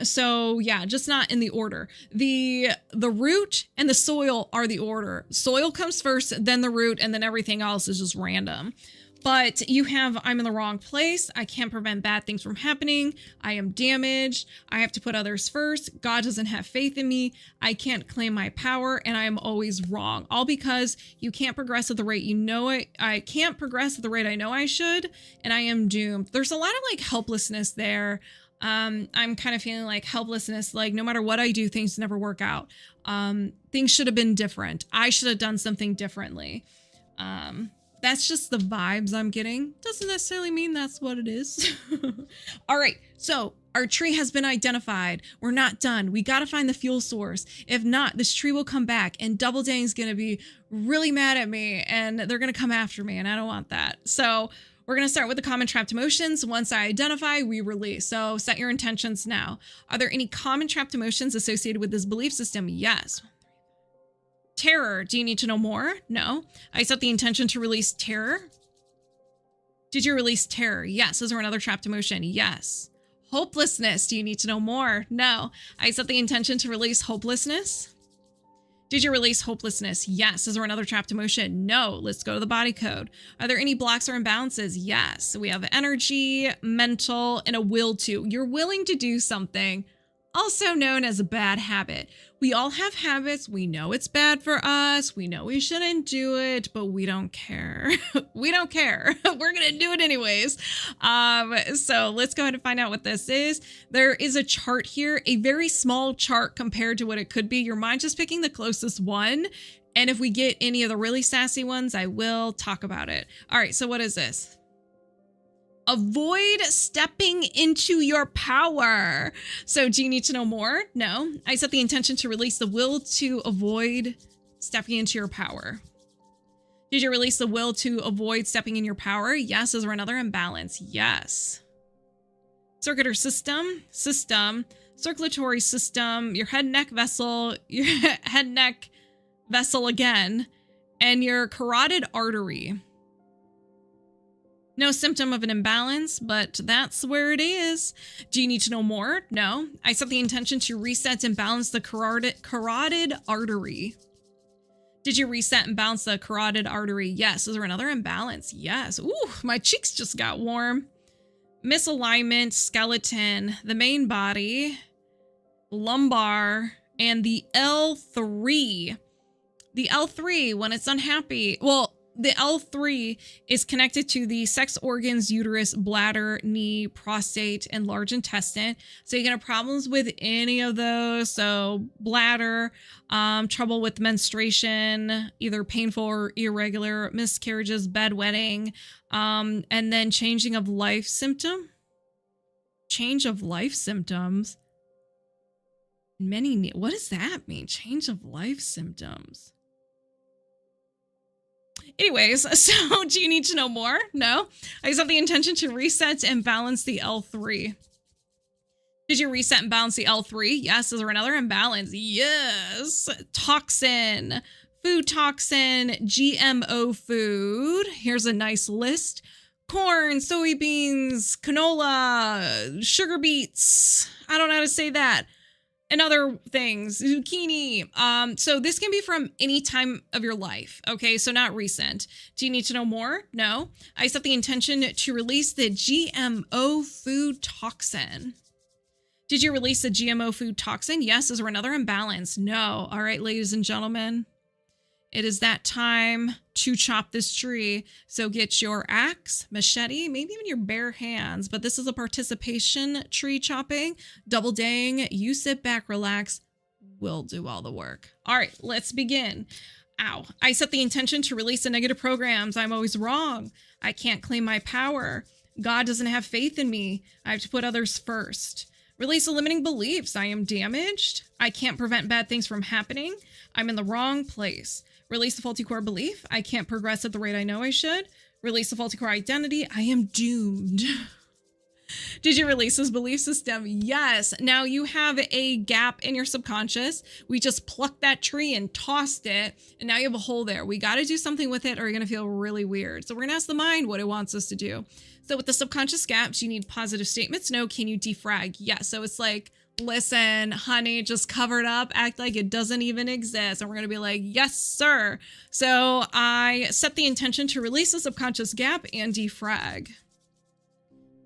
So yeah, just not in the order. The root and the soil are the order. Soil comes first, then the root, and then everything else is just random. But you have, I'm in the wrong place. I can't prevent bad things from happening. I am damaged. I have to put others first. God doesn't have faith in me. I can't claim my power, and I am always wrong. All because you can't progress at the rate you know it. I can't progress at the rate I know I should, and I am doomed. There's a lot of like helplessness there. I'm kind of feeling like helplessness, like no matter what I do, things never work out. Things should have been different. I should have done something differently. That's just the vibes I'm getting. Doesn't necessarily mean that's what it is. All right, so our tree has been identified. We're not done. We got to find the fuel source. If not, this tree will come back, and Double Dang's going to be really mad at me, and they're going to come after me, and I don't want that. So we're going to start with the common trapped emotions. Once I identify, we release. So set your intentions now. Are there any common trapped emotions associated with this belief system? Yes. Terror. Do you need to know more? No. I set the intention to release terror. Did you release terror? Yes. Is there another trapped emotion? Yes. Hopelessness. Do you need to know more? No. I set the intention to release hopelessness. Did you release hopelessness? Yes. Is there another trapped emotion? No. Let's go to the body code. Are there any blocks or imbalances? Yes. We have energy, mental, and a will to. You're willing to do something, also known as a bad habit. We all have habits. We know it's bad for us. We know we shouldn't do it, but we don't care. We don't care. We're going to do it anyways. So let's go ahead and find out what this is. There is a chart here, a very small chart compared to what it could be. Your mind's just picking the closest one. And if we get any of the really sassy ones, I will talk about it. All right. So what is this? Avoid stepping into your power. So do you need to know more? No. I set the intention to release the will to avoid stepping into your power. Did you release the will to avoid stepping in your power? Yes. Is there another imbalance? Yes. Circuit or system, circulatory system, your head neck vessel again, and your carotid artery. No symptom of an imbalance, but that's where it is. Do you need to know more? No. I set the intention to reset and balance the carotid artery. Did you reset and balance the carotid artery? Yes. Is there another imbalance? Yes. Ooh, my cheeks just got warm. Misalignment, skeleton, the main body, lumbar, and the L3. The L3, when it's unhappy, the L3 is connected to the sex organs, uterus, bladder, knee, prostate, and large intestine. So you can have problems with any of those. So bladder, trouble with menstruation, either painful or irregular, miscarriages, bedwetting, and then change of life symptoms. What does that mean? Change of life symptoms. Anyways, so do you need to know more? No. I just have the intention to reset and balance the L3. Did you reset and balance the L3? Yes. Is there another imbalance? Yes. Toxin, food toxin, GMO food. Here's a nice list. Corn, soybeans, canola, sugar beets. I don't know how to say that. And other things, zucchini. So this can be from any time of your life. Okay, so not recent. Do you need to know more? No. I set the intention to release the GMO food toxin. Did you release the GMO food toxin? Yes. Is there another imbalance? No. All right, ladies and gentlemen, it is that time to chop this tree. So get your axe, machete, maybe even your bare hands. But this is a participation tree chopping. Double Dang, you sit back, relax. We'll do all the work. All right, let's begin. Ow. I set the intention to release the negative programs. I'm always wrong. I can't claim my power. God doesn't have faith in me. I have to put others first. Release the limiting beliefs. I am damaged. I can't prevent bad things from happening. I'm in the wrong place. Release the faulty core belief. I can't progress at the rate I know I should. Release the faulty core identity. I am doomed. Did you release this belief system? Yes. Now you have a gap in your subconscious. We just plucked that tree and tossed it, and now you have a hole there. We got to do something with it or you're going to feel really weird. So we're going to ask the mind what it wants us to do. So with the subconscious gaps, you need positive statements. No. Can you defrag? Yes. So it's like, listen, honey, just cover it up, act like it doesn't even exist. And we're going to be like, yes, sir. So I set the intention to release the subconscious gap and defrag.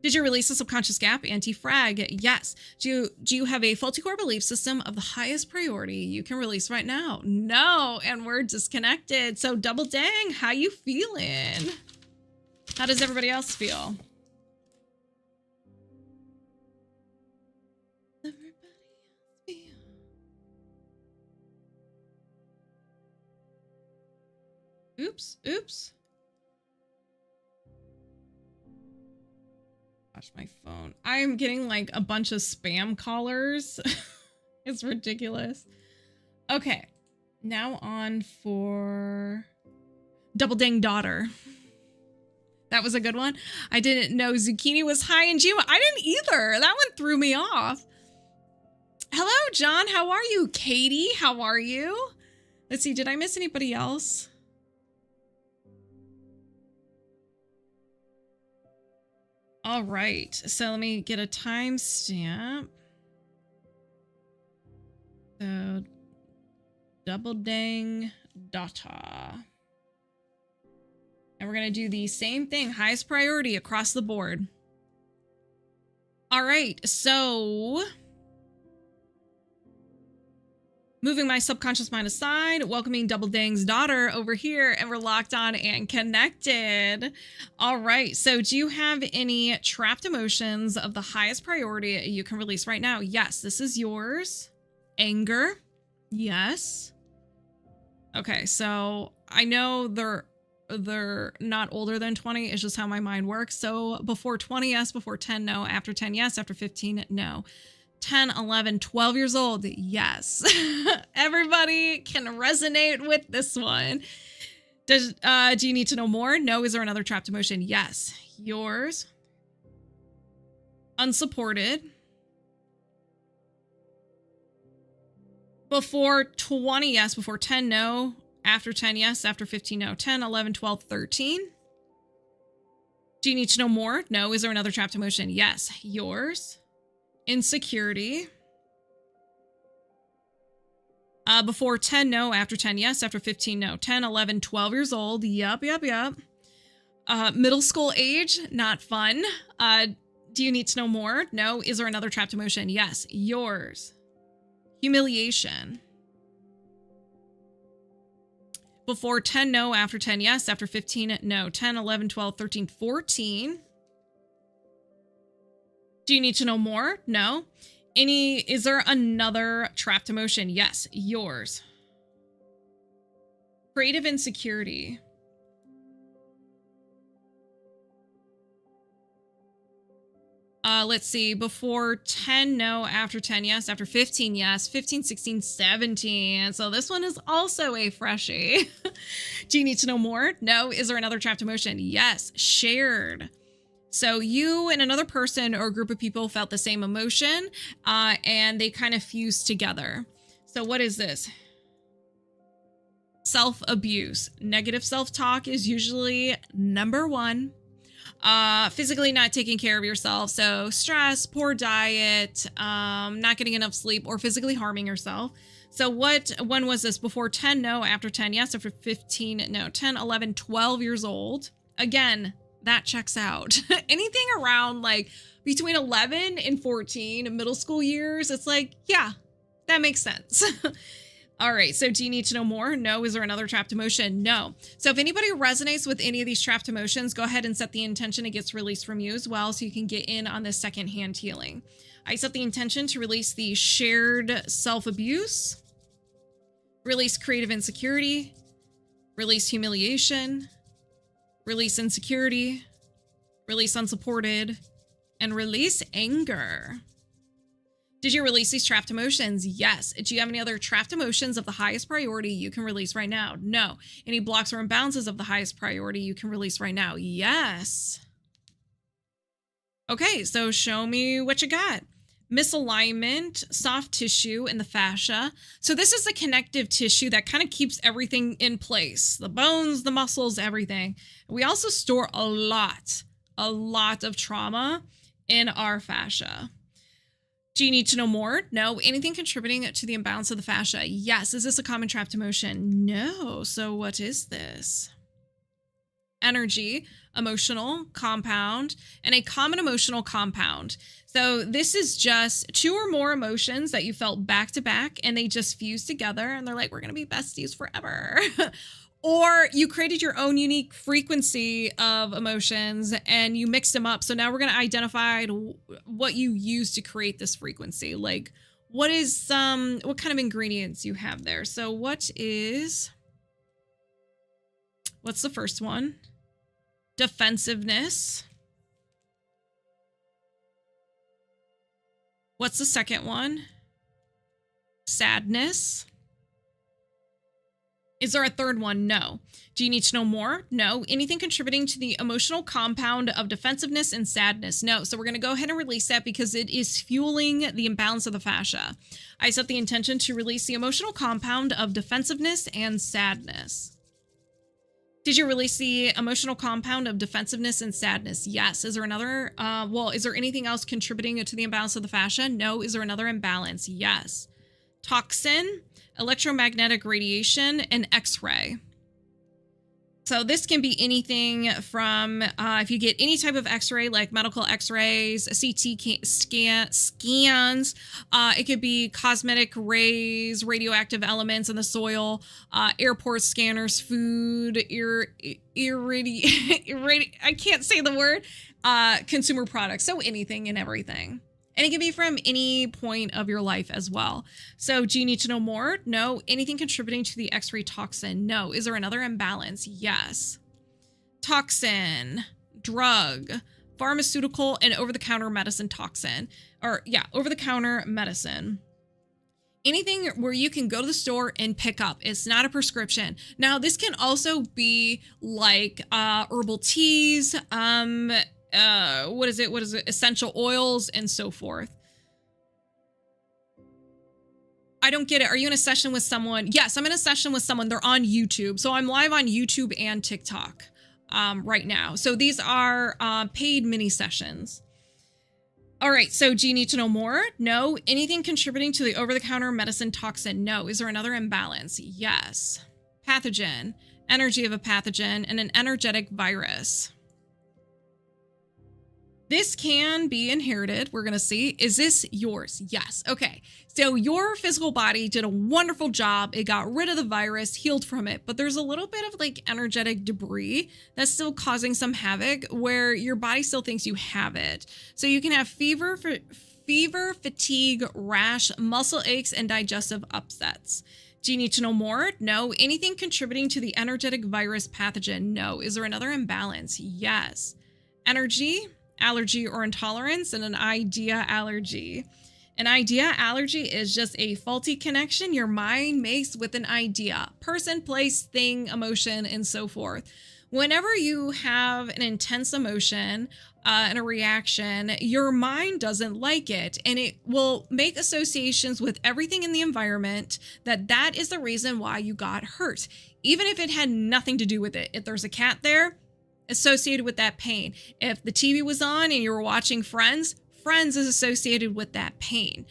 Did you release the subconscious gap? Anti-frag. Yes. Do you have a faulty core belief system of the highest priority you can release right now? No. And we're disconnected. So double dang, how you feeling? How does everybody else feel? Everybody else feel. Oops. Gosh, my phone. I am getting like a bunch of spam callers. It's ridiculous. Okay. Now on for Double Dang Daughter. That was a good one. I didn't know zucchini was high in Gima. I didn't either. That one threw me off. Hello, John. How are you? Katie, how are you? Let's see. Did I miss anybody else? All right, so let me get a timestamp. So, Double Dang Data. And we're going to do the same thing, highest priority across the board. All right, so moving my subconscious mind aside, welcoming Double Dang's daughter over here, and we're locked on and connected. All right, so do you have any trapped emotions of the highest priority you can release right now? Yes, this is yours. Anger. Yes. Okay, so I know they're not older than 20. It's just how my mind works. So before 20, yes. Before 10, no. After 10, yes. After 15, no. 10, 11, 12 years old, yes. Everybody can resonate with this one. Do you need to know more? No. Is there another trapped emotion? Yes. Yours. Unsupported. Before 20, yes. Before 10, no. After 10, yes. After 15, no. 10, 11, 12, 13. Do you need to know more? No. Is there another trapped emotion? Yes. Yours. Insecurity. Before 10, no. After 10, yes. After 15, no. 10, 11, 12 years old. Yup. Middle school age, not fun. Do you need to know more? No. Is there another trapped emotion? Yes. Yours. Humiliation. Before 10, no. After 10, yes. After 15, no. 10, 11, 12, 13, 14. Do you need to know more? No. Is there another trapped emotion? Yes. Yours. Creative insecurity. Let's see. Before 10, no. After 10, yes. After 15, yes. 15, 16, 17. So this one is also a freshie. Do you need to know more? No. Is there another trapped emotion? Yes. Shared. So you and another person or group of people felt the same emotion, and they kind of fused together. So what is this? Self-abuse. Negative self-talk is usually number one. Physically not taking care of yourself. So stress, poor diet, not getting enough sleep, or physically harming yourself. So when was this? Before 10, no. After 10, yes. After 15, no. 10, 11, 12 years old. Again, that checks out. Anything around like between 11 and 14, middle school years, it's like, yeah, that makes sense. All right, so do you need to know more? No. Is there another trapped emotion? No. So if anybody resonates with any of these trapped emotions, go ahead and set the intention it gets released from you as well, so you can get in on this secondhand healing. I set the intention to release the shared self-abuse, release creative insecurity, Release humiliation, release insecurity, release unsupported, and release anger. Did you release these trapped emotions? Yes. Do you have any other trapped emotions of the highest priority you can release right now? No. Any blocks or imbalances of the highest priority you can release right now? Yes. Okay, so show me what you got. Misalignment, soft tissue, and the fascia. So this is the connective tissue that kind of keeps everything in place. The bones, the muscles, everything. We also store a lot of trauma in our fascia. Do you need to know more? No. Anything contributing to the imbalance of the fascia? Yes. Is this a common trapped emotion? No. So what is this? Energy, emotional, compound, and a common emotional compound. So this is just 2 or more emotions that you felt back to back and they just fuse together and they're like, we're going to be besties forever. Or you created your own unique frequency of emotions and you mixed them up. So now we're going to identify what you use to create this frequency. Like what kind of ingredients you have there. So what's the first one? Defensiveness. What's the second one? Sadness. Is there a third one? No. Do you need to know more? No. Anything contributing to the emotional compound of defensiveness and sadness? No. So we're going to go ahead and release that because it is fueling the imbalance of the fascia. I set the intention to release the emotional compound of defensiveness and sadness. Did you release the emotional compound of defensiveness and sadness? Yes. Is there another? Is there anything else contributing to the imbalance of the fascia? No. Is there another imbalance? Yes. Toxin, electromagnetic radiation, and X-ray. So this can be anything from if you get any type of X-ray, like medical X-rays, CT scans. It could be cosmetic rays, radioactive elements in the soil, airport scanners, food, I can't say the word, consumer products. So anything and everything. And it can be from any point of your life as well. So do you need to know more? No. Anything contributing to the X-ray toxin? No. Is there another imbalance? Yes. Toxin, drug, pharmaceutical, and over-the-counter medicine toxin. Over-the-counter medicine. Anything where you can go to the store and pick up. It's not a prescription. Now, this can also be like herbal teas, essential oils and so forth. I don't get it. Are you in a session with someone? Yes, I'm in a session with someone. They're on YouTube. So I'm live on YouTube and TikTok right now. So these are paid mini sessions. All right. So do you need to know more? No. Anything contributing to the over-the-counter medicine toxin? No. Is there another imbalance? Yes. Pathogen, energy of a pathogen, and an energetic virus. This can be inherited. We're going to see. Is this yours? Yes. Okay. So your physical body did a wonderful job. It got rid of the virus, healed from it, but there's a little bit of like energetic debris that's still causing some havoc where your body still thinks you have it. So you can have fever, fatigue, rash, muscle aches, and digestive upsets. Do you need to know more? No. Anything contributing to the energetic virus pathogen? No. Is there another imbalance? Yes. Energy, allergy or intolerance, and an idea allergy. An idea allergy is just a faulty connection your mind makes with an idea, person, place, thing, emotion, and so forth. Whenever you have an intense emotion and a reaction, your mind doesn't like it, and it will make associations with everything in the environment that is the reason why you got hurt, even if it had nothing to do with it. If there's a cat there, associated with that pain. If the TV was on and you were watching Friends is associated with that pain.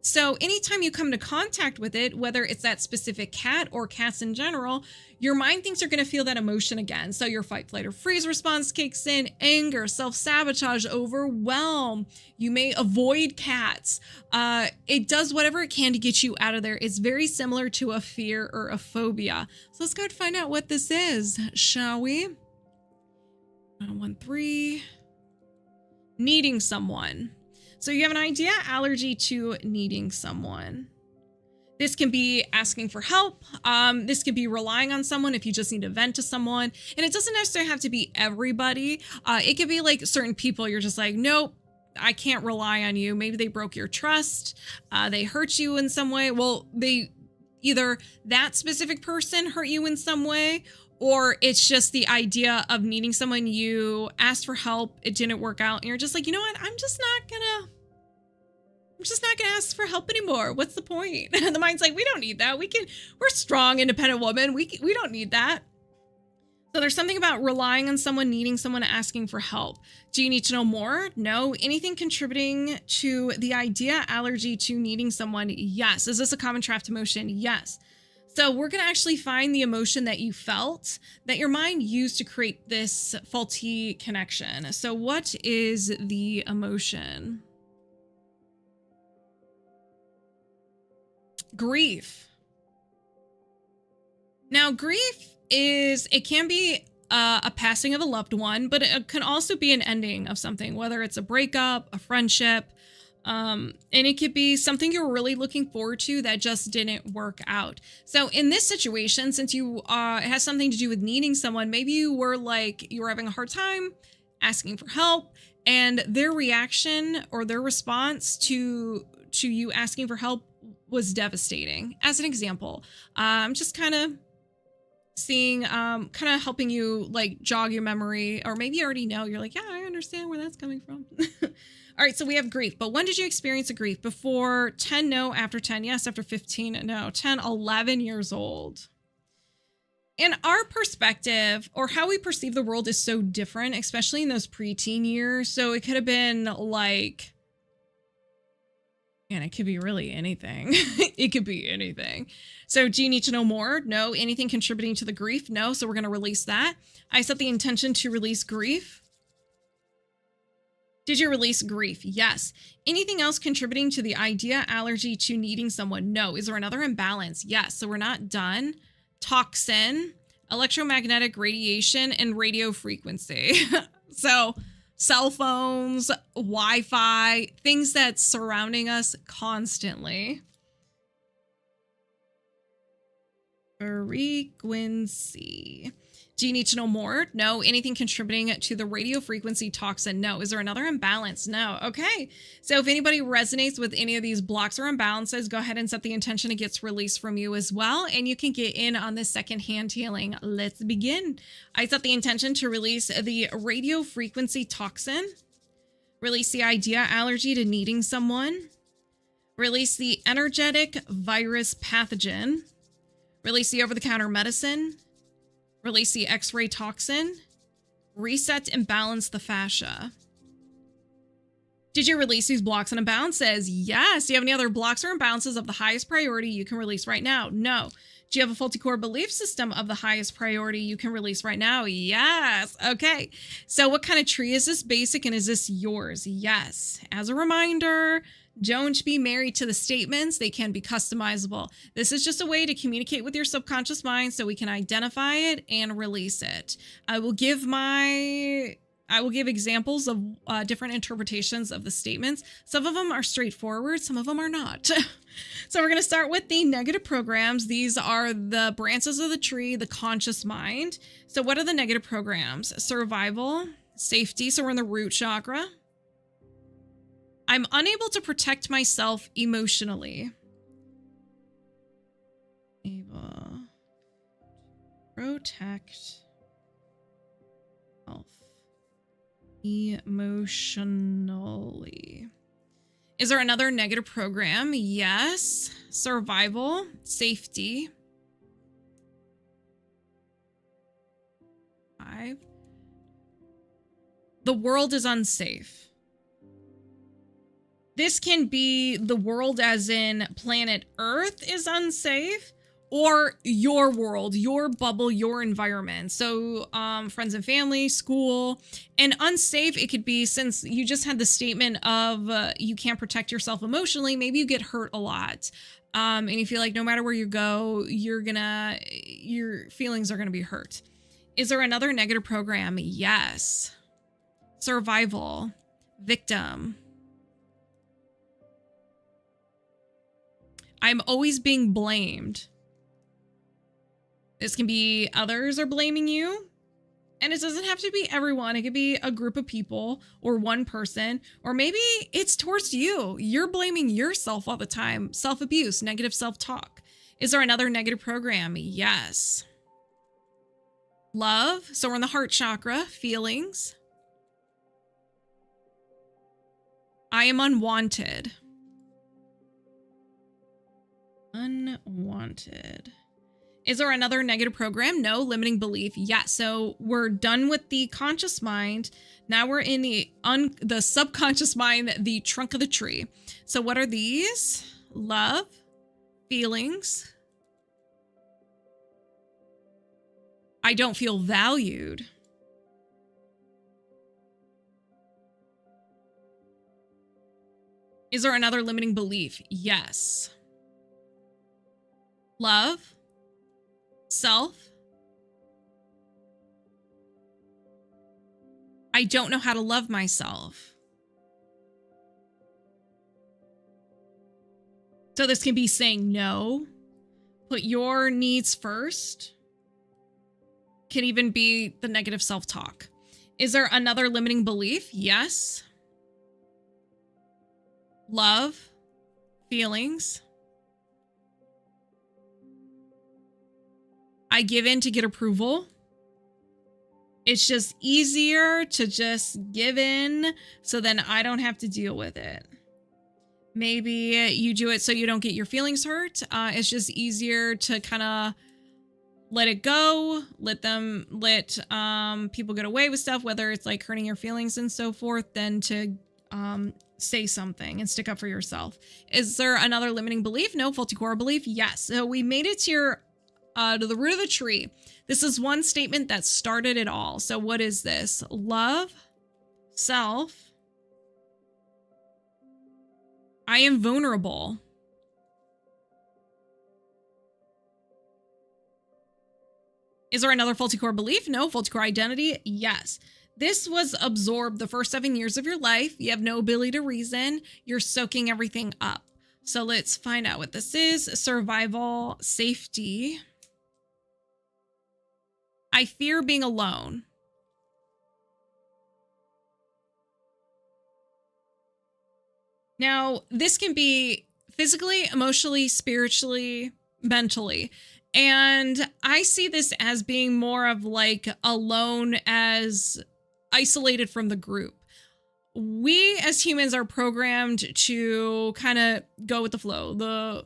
So anytime you come into contact with it, whether it's that specific cat or cats in general, your mind thinks you're going to feel that emotion again. So your fight, flight, or freeze response kicks in, anger, self-sabotage, overwhelm. You may avoid cats. It does whatever it can to get you out of there. It's very similar to a fear or a phobia. So let's go and find out what this is, shall we? 1-3. Needing someone. So you have an idea allergy to needing someone. This can be asking for help. This could be relying on someone if you just need to vent to someone. And it doesn't necessarily have to be everybody. It could be like certain people you're just like, nope, I can't rely on you. Maybe they broke your trust. They hurt you in some way. Well, either that specific person hurt you in some way, or it's just the idea of needing someone. You asked for help. It didn't work out. And you're just like, you know what? I'm just not gonna ask for help anymore. What's the point? And the mind's like, we don't need that. We're strong, independent women. We don't need that. So there's something about relying on someone, needing someone, asking for help. Do you need to know more? No. Anything contributing to the idea, allergy to needing someone? Yes. Is this a common trapped emotion? Yes. So we're going to actually find the emotion that you felt that your mind used to create this faulty connection. So what is the emotion? Grief. Now, grief it can be a passing of a loved one, but it can also be an ending of something, whether it's a breakup, a friendship, and it could be something you're really looking forward to that just didn't work out. So in this situation, since it has something to do with needing someone, maybe you were having a hard time asking for help, and their reaction or their response to you asking for help was devastating. As an example, I'm just kind of seeing, kind of helping you like jog your memory, or maybe you already know, you're like, yeah, I understand where that's coming from. All right, so we have grief, but when did you experience a grief? Before 10, no. After 10, yes. After 15, no. 10, 11 years old. And our perspective or how we perceive the world is so different, especially in those preteen years. So it could have been like, and it could be really anything. It could be anything. So do you need to know more? No. Anything contributing to the grief? No. So we're going to release that. I set the intention to release grief. Did you release grief? Yes. Anything else contributing to the idea, allergy to needing someone? No. Is there another imbalance? Yes. So we're not done. Toxin, electromagnetic radiation, and radio frequency. So cell phones, Wi-Fi, things that's surrounding us constantly. Frequency. Do you need to know more? No. Anything contributing to the radio frequency toxin? No. Is there another imbalance? No. Okay. So if anybody resonates with any of these blocks or imbalances, go ahead and set the intention it gets released from you as well. And you can get in on this second-hand healing. Let's begin. I set the intention to release the radio frequency toxin, release the idea allergy to needing someone, release the energetic virus pathogen, release the over-the-counter medicine, release the X-ray toxin, reset and balance the fascia. Did you release these blocks and imbalances? Yes. Do you have any other blocks or imbalances of the highest priority you can release right now? No. Do you have a faulty core belief system of the highest priority you can release right now? Yes. Okay. So what kind of tree is this? Basic, and is this yours? Yes. As a reminder, don't be married to the statements. They can be customizable. This is just a way to communicate with your subconscious mind so we can identify it and release it. I will give examples of different interpretations of the statements. Some of them are straightforward. Some of them are not. So we're going to start with the negative programs. These are the branches of the tree, the conscious mind. So what are the negative programs? Survival, safety. So we're in the root chakra. I'm unable to protect myself emotionally. Able protect self emotionally. Is there another negative program? Yes. Survival, safety. 5. The world is unsafe. This can be the world as in planet Earth is unsafe, or your world, your bubble, your environment. So friends and family, school. And unsafe, it could be, since you just had the statement of you can't protect yourself emotionally, maybe you get hurt a lot. And you feel like no matter where you go, your feelings are going to be hurt. Is there another negative program? Yes. Survival, victim. I'm always being blamed. This can be others are blaming you. And it doesn't have to be everyone. It could be a group of people or one person, or maybe it's towards you. You're blaming yourself all the time. Self-abuse, negative self-talk. Is there another negative program? Yes. Love. So we're in the heart chakra. Feelings. I am unwanted. Unwanted. Is there another negative program? No. Limiting belief? Yes. So we're done with the conscious mind. Now we're in the subconscious mind, the trunk of the tree. So what are these? Love, feelings. I don't feel valued. Is there another limiting belief? Yes. Love. Self. I don't know how to love myself. So this can be saying no. Put your needs first. Can even be the negative self-talk. Is there another limiting belief? Yes. Love. Feelings. I give in to get approval. It's just easier to just give in so then I don't have to deal with it. Maybe you do it so you don't get your feelings hurt. It's just easier to kind of let it go, let people get away with stuff, whether it's like hurting your feelings and so forth, than to say something and stick up for yourself. Is there another limiting belief? No. Faulty core belief? Yes. So we made it to the root of the tree. This is one statement that started it all. So what is this? Love, self. I am vulnerable. Is there another faulty core belief? No. Faulty core identity? Yes. This was absorbed the first 7 years of your life. You have no ability to reason. You're soaking everything up. So let's find out what this is. Survival, safety. I fear being alone. Now, this can be physically, emotionally, spiritually, mentally. And I see this as being more of like alone, as isolated from the group. We as humans are programmed to kind of go with the flow.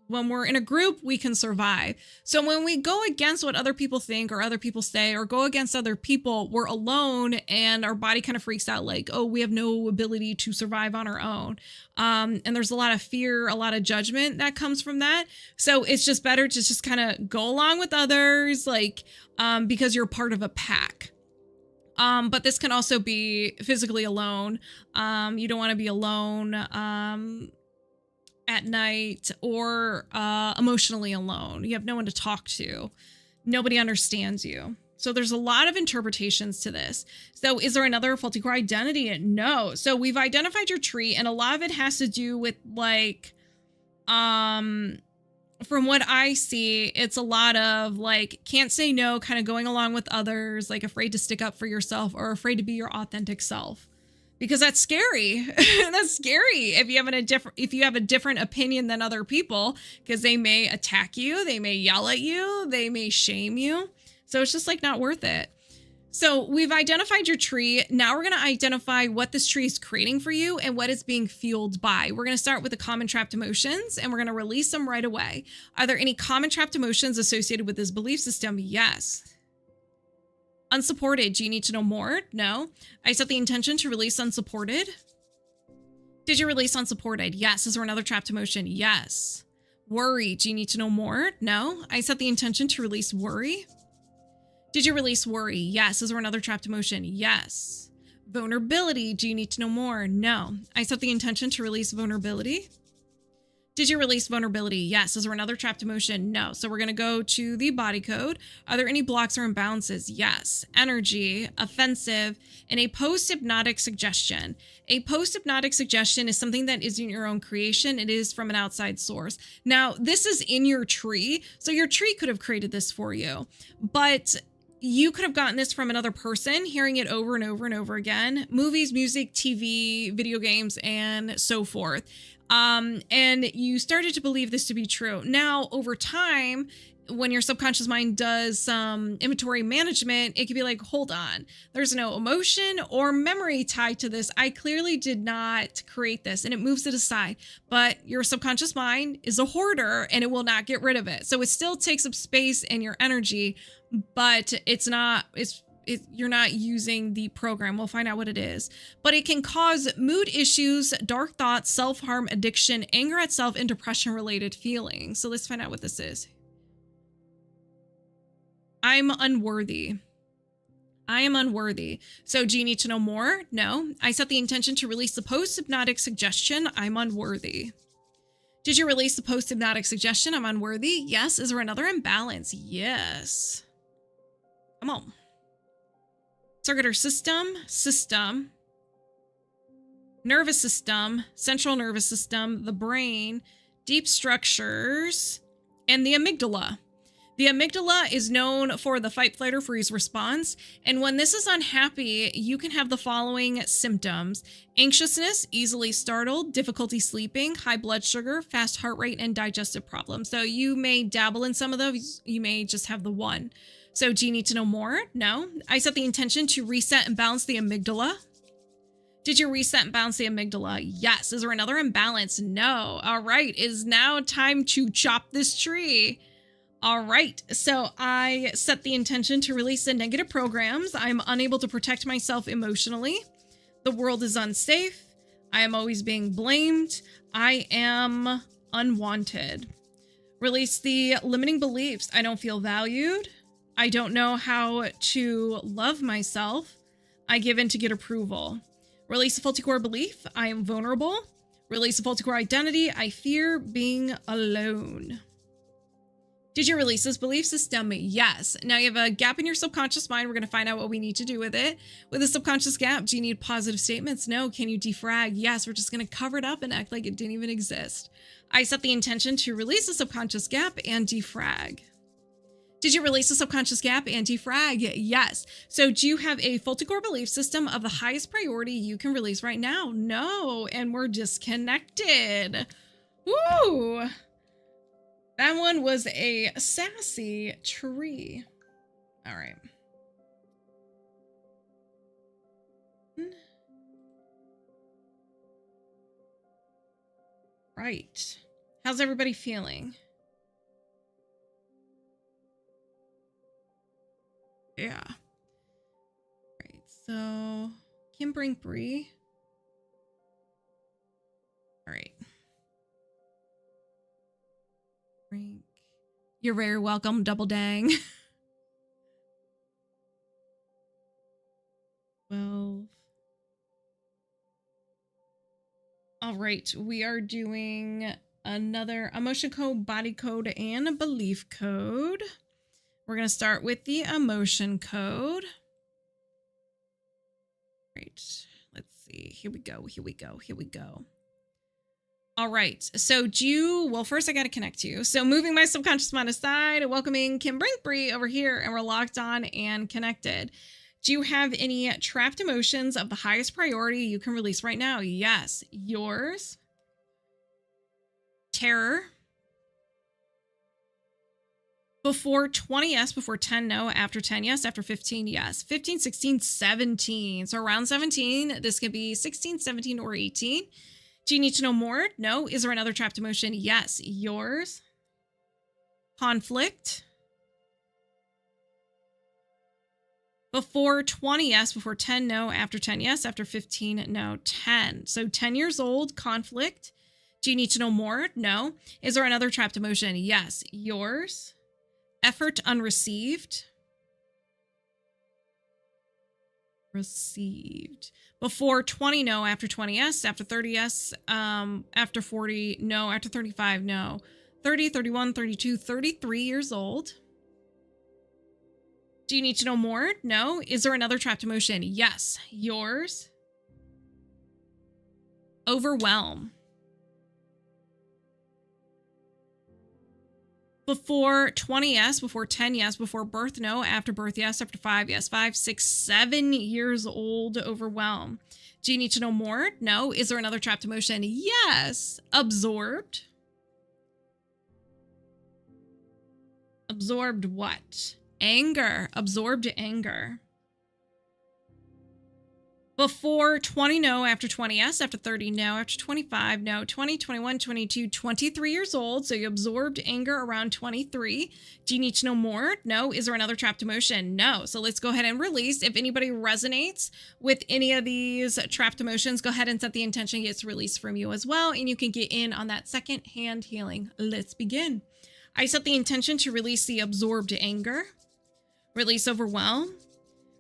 When we're in a group, we can survive. So when we go against what other people think or other people say, or go against other people, we're alone and our body kind of freaks out like, oh, we have no ability to survive on our own. And there's a lot of fear, a lot of judgment that comes from that. So it's just better to just kind of go along with others, like, because you're part of a pack. But this can also be physically alone. You don't want to be alone, at night, or emotionally alone. You have no one to talk to. Nobody understands you. So there's a lot of interpretations to this. So is there another faulty core identity? No. So we've identified your tree, and a lot of it has to do with like, from what I see, it's a lot of like, can't say no, kind of going along with others, like afraid to stick up for yourself or afraid to be your authentic self. Because that's scary. That's scary if you have a different opinion than other people, because they may attack you, they may yell at you, they may shame you. So it's just like not worth it. So we've identified your tree. Now we're going to identify what this tree is creating for you and what it's being fueled by. We're going to start with the common trapped emotions, and we're going to release them right away. Are there any common trapped emotions associated with this belief system? Yes. Unsupported. Do you need to know more? No. I set the intention to release unsupported. Did you release unsupported? Yes. Is there another trapped emotion? Yes. Worry. Do you need to know more? No. I set the intention to release worry. Did you release worry? Yes. Is there another trapped emotion? Yes. Vulnerability. Do you need to know more? No. I set the intention to release vulnerability. Did you release vulnerability? Yes. Is there another trapped emotion? No. So we're going to go to the body code. Are there any blocks or imbalances? Yes. Energy, offensive, and a post-hypnotic suggestion. A post-hypnotic suggestion is something that isn't your own creation. It is from an outside source. Now, this is in your tree. So your tree could have created this for you, but you could have gotten this from another person, hearing it over and over and over again. Movies, music, TV, video games, and so forth. And you started to believe this to be true. Now, over time, when your subconscious mind does some inventory management, it can be like, hold on, there's no emotion or memory tied to this. I clearly did not create this, and it moves it aside. But your subconscious mind is a hoarder and it will not get rid of it. So it still takes up space in your energy, but you're not using the program. We'll find out what it is. But it can cause mood issues, dark thoughts, self-harm, addiction, anger at self, and depression-related feelings. So let's find out what this is. I'm unworthy. I am unworthy. So do you need to know more? No. I set the intention to release the post-hypnotic suggestion. I'm unworthy. Did you release the post-hypnotic suggestion? I'm unworthy. Yes. Is there another imbalance? Yes. Come on. Circular system, nervous system, central nervous system, the brain, deep structures, and the amygdala. The amygdala is known for the fight, flight, or freeze response. And when this is unhappy, you can have the following symptoms: anxiousness, easily startled, difficulty sleeping, high blood sugar, fast heart rate, and digestive problems. So you may dabble in some of those. You may just have the one. So do you need to know more? No. I set the intention to reset and balance the amygdala. Did you reset and balance the amygdala? Yes. Is there another imbalance? No. All right. It is now time to chop this tree. All right. So I set the intention to release the negative programs. I'm unable to protect myself emotionally. The world is unsafe. I am always being blamed. I am unwanted. Release the limiting beliefs. I don't feel valued. I don't know how to love myself. I give in to get approval. Release a faulty core belief. I am vulnerable. Release a faulty core identity. I fear being alone. Did you release this belief system? Yes. Now you have a gap in your subconscious mind. We're going to find out what we need to do with it. With a subconscious gap, do you need positive statements? No. Can you defrag? Yes. We're just going to cover it up and act like it didn't even exist. I set the intention to release the subconscious gap and defrag. Did you release the subconscious gap and defrag? Yes. So do you have a faulty core belief system of the highest priority you can release right now? No. And we're disconnected. Woo! That one was a sassy tree. All right. Right. How's everybody feeling? Yeah. Right. So, Kim Brinkley. All right. Brink. You're very welcome, Double Dang. 12. All right. We are doing another emotion code, body code, and a belief code. We're going to start with the emotion code. Right. Let's see. Here we go. Here we go. Here we go. All right. So well, first I got to connect you. So moving my subconscious mind aside, welcoming Kim Brinkley over here, and we're locked on and connected. Do you have any trapped emotions of the highest priority you can release right now? Yes. Yours. Terror. Before 20, yes. Before 10, no. After 10, yes. After 15, yes. 15, 16, 17. So around 17, this could be 16, 17, or 18. Do you need to know more? No. Is there another trapped emotion? Yes. Yours. Conflict. Before 20, yes. Before 10, no. After 10, yes. After 15, no. 10. So 10 years old, conflict. Do you need to know more? No. Is there another trapped emotion? Yes. Yours. Effort unreceived. received. Before 20, no. After 20, yes. After 30, yes. After 40, no. After 35, no. 30, 31, 32, 33 years old. Do you need to know more? No. Is there another trapped emotion? Yes. Yours. Overwhelm. Before 20, yes. Before 10, yes. Before birth, no. After birth, yes. After 5, yes. 5, 6, 7 years old, overwhelm. Do you need to know more? No. Is there another trapped emotion? Yes. Absorbed. Absorbed what? Anger. Absorbed anger. Before 20, no. After 20, yes. After 30, no. After 25, no. 20, 21, 22, 23 years old. So you absorbed anger around 23. Do you need to know more? No. Is there another trapped emotion? No. So let's go ahead and release. If anybody resonates with any of these trapped emotions, go ahead and set the intention gets released from you as well. And you can get in on that second hand healing. Let's begin. I set the intention to release the absorbed anger, release overwhelm,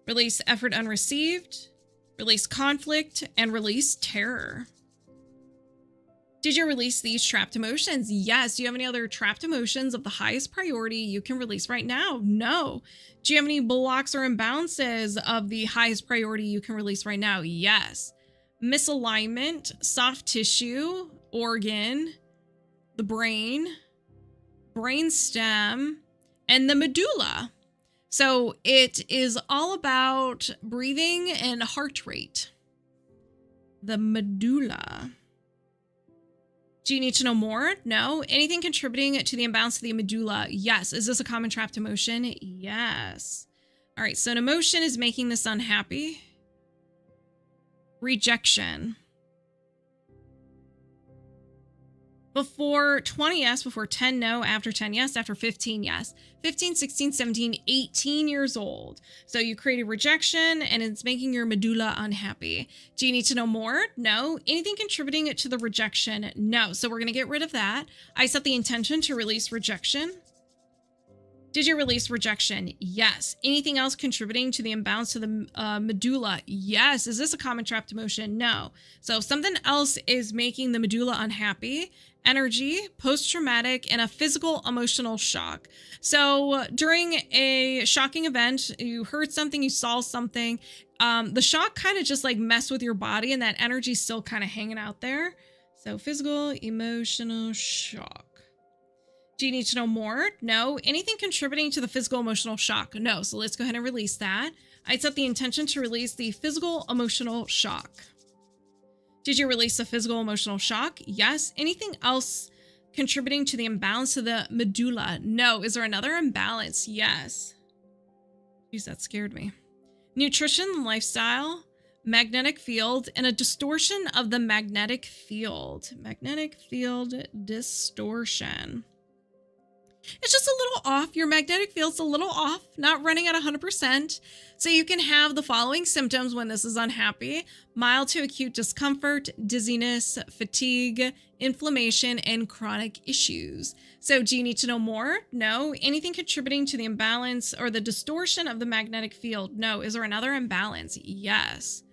release effort unreceived, release conflict, and release terror. Did you release these trapped emotions? Yes. Do you have any other trapped emotions of the highest priority you can release right now? No. Do you have any blocks or imbalances of the highest priority you can release right now? Yes. Misalignment, soft tissue, organ, the brain, brainstem, and the medulla. So it is all about breathing and heart rate. The medulla. Do you need to know more? No. Anything contributing to the imbalance of the medulla? Yes. Is this a common trapped emotion? Yes. All right. So an emotion is making this unhappy. Rejection. Before 20, yes. Before 10, no. After 10, yes. After 15, yes. 15, 16, 17, 18 years old. So you created rejection and it's making your medulla unhappy. Do you need to know more? No. Anything contributing to the rejection? No. So we're going to get rid of that. I set the intention to release rejection. Did you release rejection? Yes. Anything else contributing to the imbalance of the medulla? Yes. Is this a common trapped emotion? No. So if something else is making the medulla unhappy, energy, post-traumatic, and a physical emotional shock. So during a shocking event, you heard something, you saw something, the shock kind of just like messed with your body and that energy's still kind of hanging out there. So physical, emotional shock. Do you need to know more? No. Anything contributing to the physical emotional shock? No. So let's go ahead and release that. I set the intention to release the physical emotional shock. Did you release the physical emotional shock? Yes. Anything else contributing to the imbalance of the medulla? No. Is there another imbalance? Yes. Jeez, that scared me. Nutrition, lifestyle, magnetic field, and a distortion of the magnetic field. Magnetic field distortion. It's just a little off. Your magnetic field's a little off, not running at 100%. So you can have the following symptoms when this is unhappy: mild to acute discomfort, dizziness, fatigue, inflammation, and chronic issues. So do you need to know more? No. Anything contributing to the imbalance or the distortion of the magnetic field? No. Is there another imbalance? Yes.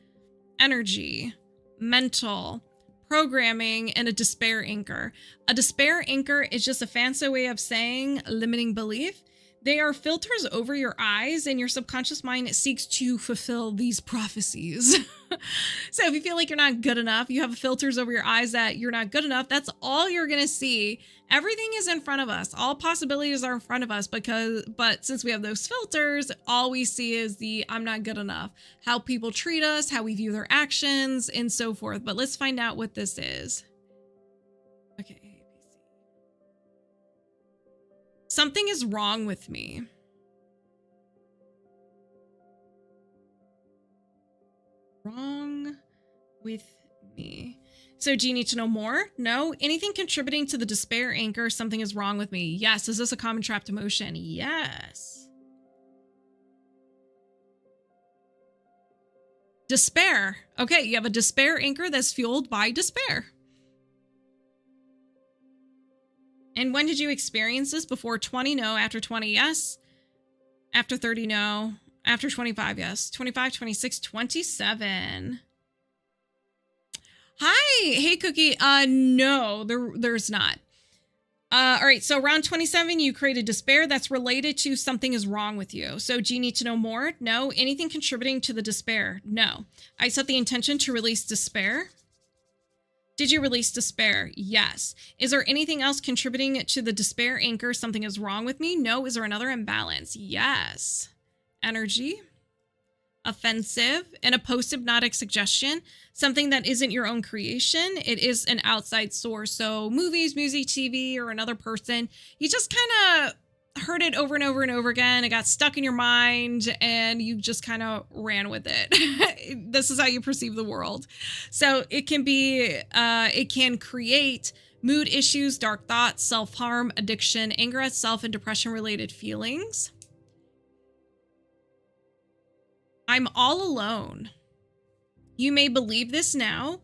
Energy, mental, programming, and a despair anchor. A despair anchor is just a fancy way of saying limiting belief. They are filters over your eyes, and your subconscious mind seeks to fulfill these prophecies. So if you feel like you're not good enough, you have filters over your eyes that you're not good enough, that's all you're going to see. Everything is in front of us. All possibilities are in front of us but since we have those filters, all we see is the I'm not good enough, how people treat us, how we view their actions, and so forth. But let's find out what this is. Okay. Something is wrong with me. Wrong with me. So do you need to know more? No. Anything contributing to the despair anchor? Something is wrong with me. Yes. Is this a common trapped emotion? Yes. Despair. Okay, you have a despair anchor that's fueled by despair. And when did you experience this? Before 20, no. After 20, yes. After 30, no. After 25, yes. 25, 26, 27. Hi. Hey, Cookie. No, there's not. All right, so around 27, you created despair that's related to something is wrong with you. So do you need to know more? No. Anything contributing to the despair? No. I set the intention to release despair. Did you release despair? Yes. Is there anything else contributing to the despair anchor? Something is wrong with me? No. Is there another imbalance? Yes. Energy. Offensive. And a post-hypnotic suggestion. Something that isn't your own creation. It is an outside source. So movies, music, TV, or another person. You just kind of heard it over and over and over again. It got stuck in your mind and you just kind of ran with it. This is how you perceive the world. So it can be, it can create mood issues, dark thoughts, self-harm, addiction, anger at self, and depression-related feelings. I'm all alone. You may believe this now.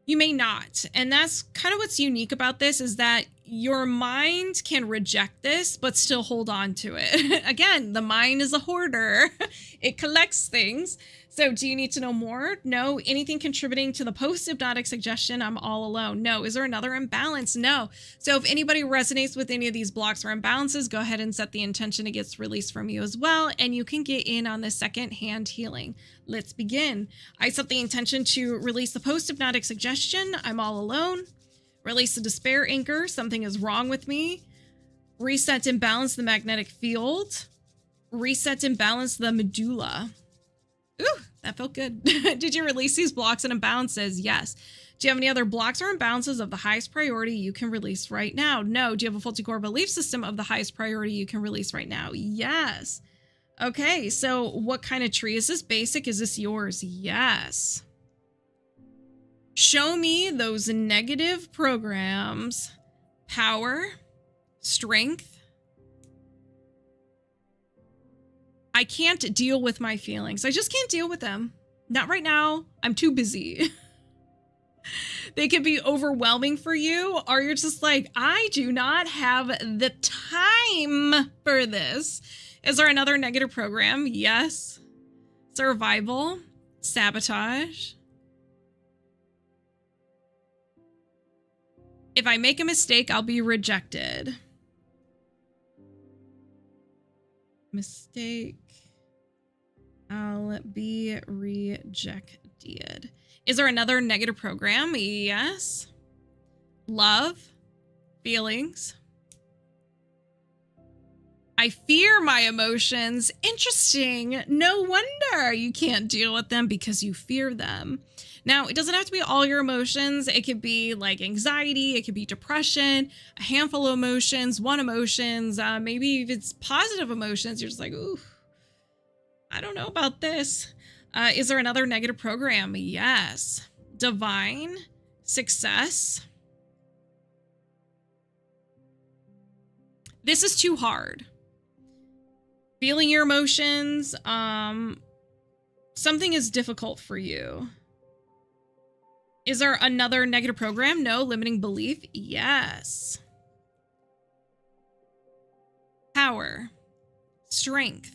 You may not. And that's kind of what's unique about this is that your mind can reject this, but still hold on to it. Again, the mind is a hoarder. It collects things. So do you need to know more? No. Anything contributing to the post-hypnotic suggestion, I'm all alone? No. Is there another imbalance? No. So if anybody resonates with any of these blocks or imbalances, go ahead and set the intention it gets released from you as well. And you can get in on the second hand healing. Let's begin. I set the intention to release the post-hypnotic suggestion. I'm all alone. Release the despair anchor. Something is wrong with me. Reset and balance the magnetic field. Reset and balance the medulla. Ooh, that felt good. Did you release these blocks and imbalances? Yes. Do you have any other blocks or imbalances of the highest priority you can release right now? No. Do you have a faulty core belief system of the highest priority you can release right now? Yes. Okay, so what kind of tree is this? Basic? Is this yours? Yes. Show me those negative programs. Power, strength. I can't deal with my feelings. I just can't deal with them. Not right now. I'm too busy. They can be overwhelming for you, or you're just like, I do not have the time for this. Is there another negative program? Yes. Survival, sabotage. If I make a mistake, I'll be rejected. Mistake. I'll be rejected. Is there another negative program? Yes. Love. Feelings. I fear my emotions. Interesting. No wonder you can't deal with them because you fear them. Now, it doesn't have to be all your emotions. It could be like anxiety. It could be depression, a handful of emotions, one emotions. Maybe if it's positive emotions, you're just like, ooh, I don't know about this. Is there another negative program? Yes. Divine, success. This is too hard. Feeling your emotions. Something is difficult for you. Is there another negative program? No. Limiting belief? Yes. Power. Strength.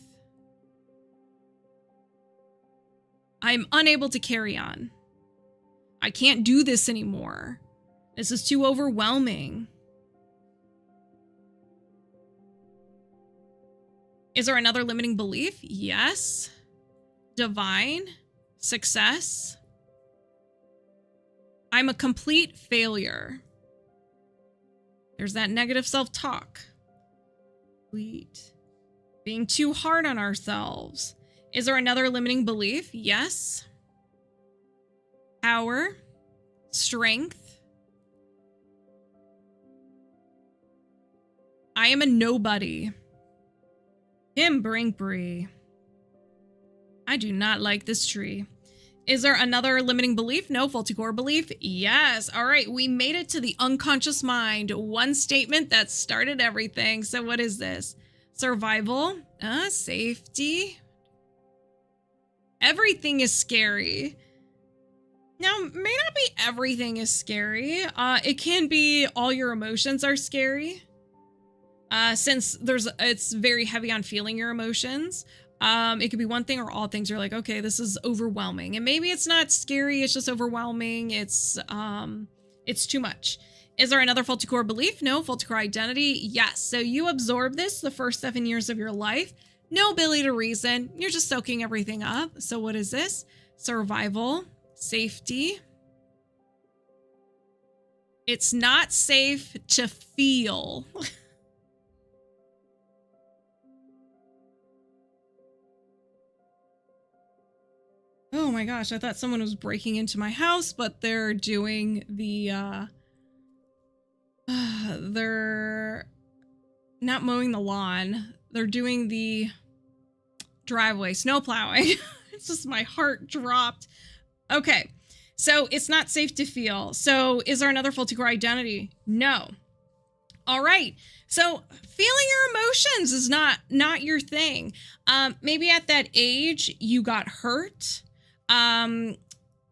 I'm unable to carry on. I can't do this anymore. This is too overwhelming. Is there another limiting belief? Yes. Divine. Success. I'm a complete failure. There's that negative self-talk. Complete. Being too hard on ourselves. Is there another limiting belief? Yes. Power. Strength. I am a nobody. Brinkley. I do not like this tree. Is there another limiting belief? No. Faulty core belief? Yes. All right. We made it to the unconscious mind. One statement that started everything. So what is this? Survival. Safety. Everything is scary. Now, may not be everything is scary. It can be all your emotions are scary. Since it's very heavy on feeling your emotions. It could be one thing or all things. You're like, okay, this is overwhelming. And maybe it's not scary, it's just overwhelming. It's too much. Is there another faulty core belief? No. Faulty core identity? Yes. So you absorb this the first 7 years of your life. No ability to reason. You're just soaking everything up. So what is this? Survival, safety. It's not safe to feel. Oh my gosh, I thought someone was breaking into my house, but they're doing the, they're not mowing the lawn. They're doing the driveway, snow plowing. It's just, my heart dropped. Okay, so it's not safe to feel. So is there another faulty core identity? No. All right. So feeling your emotions is not your thing. Maybe at that age you got hurt.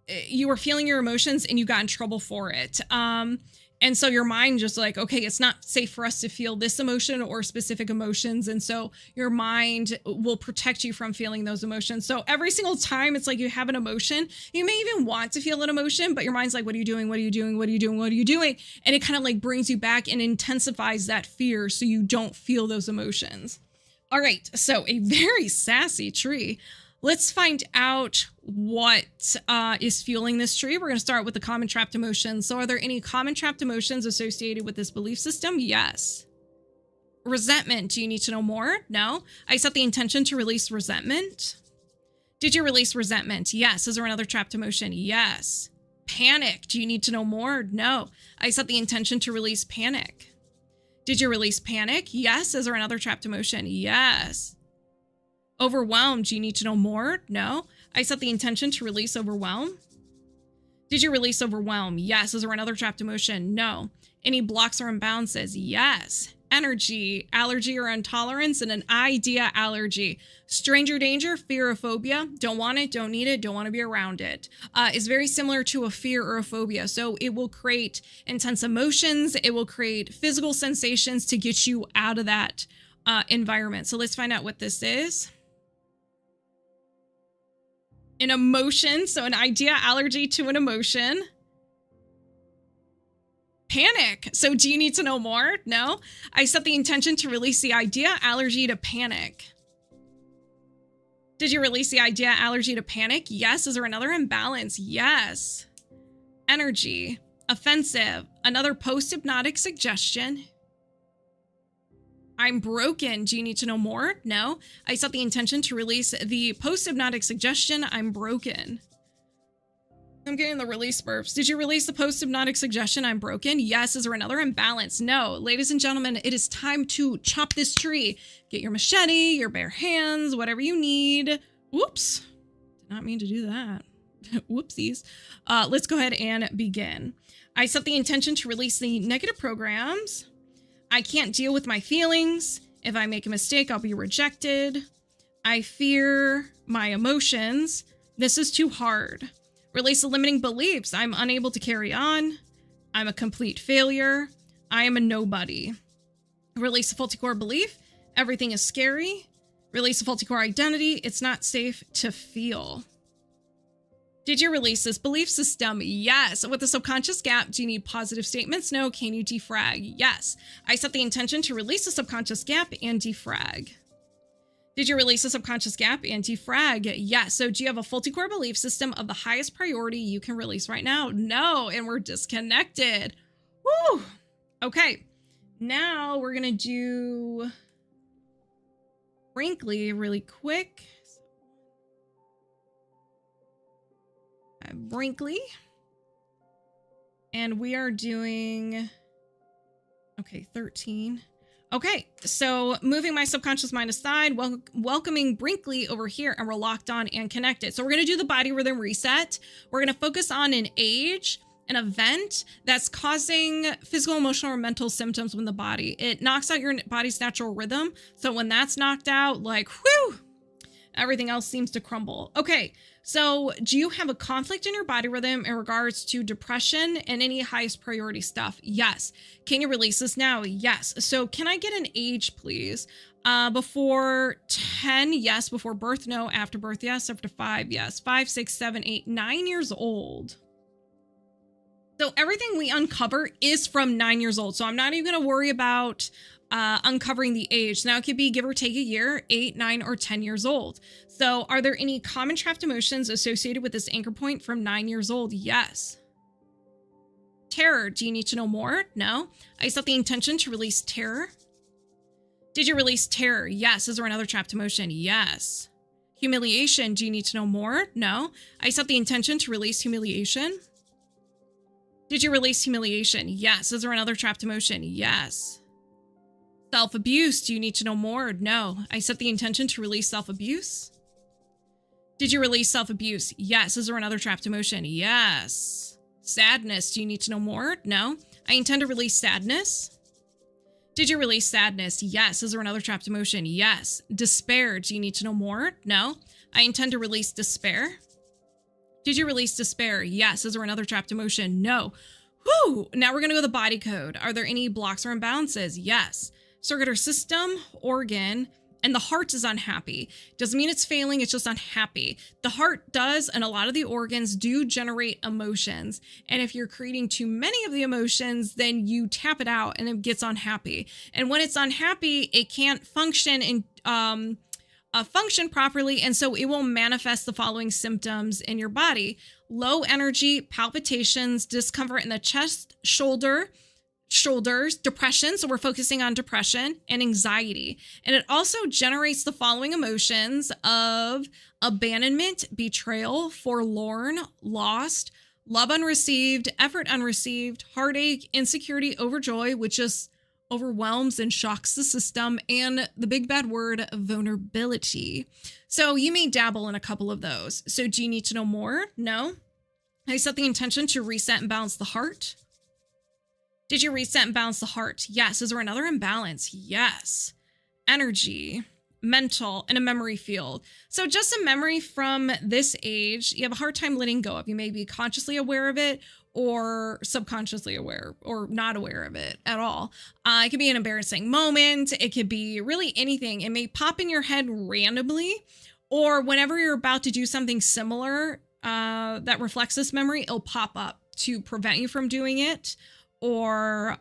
You were feeling your emotions and you got in trouble for it. And so your mind just like, okay, it's not safe for us to feel this emotion or specific emotions. And so your mind will protect you from feeling those emotions. So every single time it's like you have an emotion, you may even want to feel an emotion, but your mind's like, what are you doing? What are you doing? What are you doing? What are you doing? And it kind of like brings you back and intensifies that fear so you don't feel those emotions. All right. So a very sassy tree. Let's find out what is fueling this tree. We're going to start with the common trapped emotions. So are there any common trapped emotions associated with this belief system? Yes. Resentment. Do you need to know more? No. I set the intention to release resentment. Did you release resentment? Yes. Is there another trapped emotion? Yes. Panic. Do you need to know more? No. I set the intention to release panic. Did you release panic? Yes. Is there another trapped emotion? Yes. Overwhelmed. Do you need to know more? No. I set the intention to release overwhelm. Did you release overwhelm? Yes. Is there another trapped emotion? No. Any blocks or imbalances? Yes. Energy, allergy or intolerance, and an idea allergy. Stranger danger, fear or phobia. Don't want it, don't need it, don't want to be around it. Is very similar to a fear or a phobia. So it will create intense emotions. It will create physical sensations to get you out of that environment. So let's find out what this is. An emotion, so an idea allergy to an emotion. Panic. So do you need to know more? No. I set the intention to release the idea allergy to panic. Did you release the idea allergy to panic? Yes. Is there another imbalance? Yes. Energy. Offensive. Another post-hypnotic suggestion. I'm broken. Do you need to know more? No. I set the intention to release the post-hypnotic suggestion. I'm broken. I'm getting the release burps. Did you release the post-hypnotic suggestion? I'm broken. Yes. Is there another imbalance? No. Ladies and gentlemen, it is time to chop this tree. Get your machete, your bare hands, whatever you need. Whoops. Did not mean to do that. Whoopsies. Let's go ahead and begin. I set the intention to release the negative programs. I can't deal with my feelings. If I make a mistake, I'll be rejected. I fear my emotions. This is too hard. Release the limiting beliefs. I'm unable to carry on. I'm a complete failure. I am a nobody. Release a faulty core belief. Everything is scary. Release a faulty core identity. It's not safe to feel. Did you release this belief system? Yes. With the subconscious gap, do you need positive statements? No. Can you defrag? Yes. I set the intention to release the subconscious gap and defrag. Did you release the subconscious gap and defrag? Yes. So do you have a faulty core belief system of the highest priority you can release right now? No. And we're disconnected. Woo. Okay. Now we're going to do Brinkley really quick. Brinkley. And we are doing, okay, 13. Okay, so moving my subconscious mind aside, welcoming Brinkley over here, and we're locked on and connected. So we're going to do the body rhythm reset. We're going to focus on an age, an event that's causing physical, emotional, or mental symptoms in the body. It knocks out your body's natural rhythm. So when that's knocked out, like, whew, Everything else seems to crumble. Okay, so do you have a conflict in your body rhythm in regards to depression and any highest priority stuff? Yes. Can you release this now? Yes. So can I get an age, please? Before 10, yes. Before birth, no. After birth, yes. After 5, yes. 5, 6, 7, 8, 9 years old. So everything we uncover is from 9 years old. So I'm not even going to worry about uncovering the age. Now it could be give or take a year, 8, 9, or 10 years old. So are there any common trapped emotions associated with this anchor point from 9 years old? Yes. Terror. Do you need to know more? No. I set the intention to release terror. Did you release terror? Yes. Is there another trapped emotion? Yes. Humiliation. Do you need to know more? No. I set the intention to release humiliation. Did you release humiliation? Yes. Is there another trapped emotion? Yes. Self-abuse. Do you need to know more? No. I set the intention to release self-abuse. Did you release self-abuse? Yes. Is there another trapped emotion? Yes. Sadness. Do you need to know more? No. I intend to release sadness. Did you release sadness? Yes. Is there another trapped emotion? Yes. Despair. Do you need to know more? No. I intend to release despair. Did you release despair? Yes. Is there another trapped emotion? No. Whew. Now we're going to go to the body code. Are there any blocks or imbalances? Yes. Circuit or system, organ, and the heart is unhappy. Doesn't mean it's failing, it's just unhappy. The heart does, and a lot of the organs do generate emotions. And if you're creating too many of the emotions, then you tap it out and it gets unhappy. And when it's unhappy, it can't function in function properly, and so it will manifest the following symptoms in your body: low energy, palpitations, discomfort in the chest, shoulders, depression. So we're focusing on depression and anxiety. And it also generates the following emotions of abandonment, betrayal, forlorn, lost, love unreceived, effort unreceived, heartache, insecurity, overjoy, which just overwhelms and shocks the system, and the big bad word, vulnerability. So you may dabble in a couple of those. So do you need to know more? No. I set the intention to reset and balance the heart. Did you reset and balance the heart? Yes. Is there another imbalance? Yes. Energy, mental, and a memory field. So just a memory from this age, you have a hard time letting go of. You may be consciously aware of it or subconsciously aware or not aware of it at all. It could be an embarrassing moment. It could be really anything. It may pop in your head randomly, or whenever you're about to do something similar that reflects this memory, it'll pop up to prevent you from doing it, or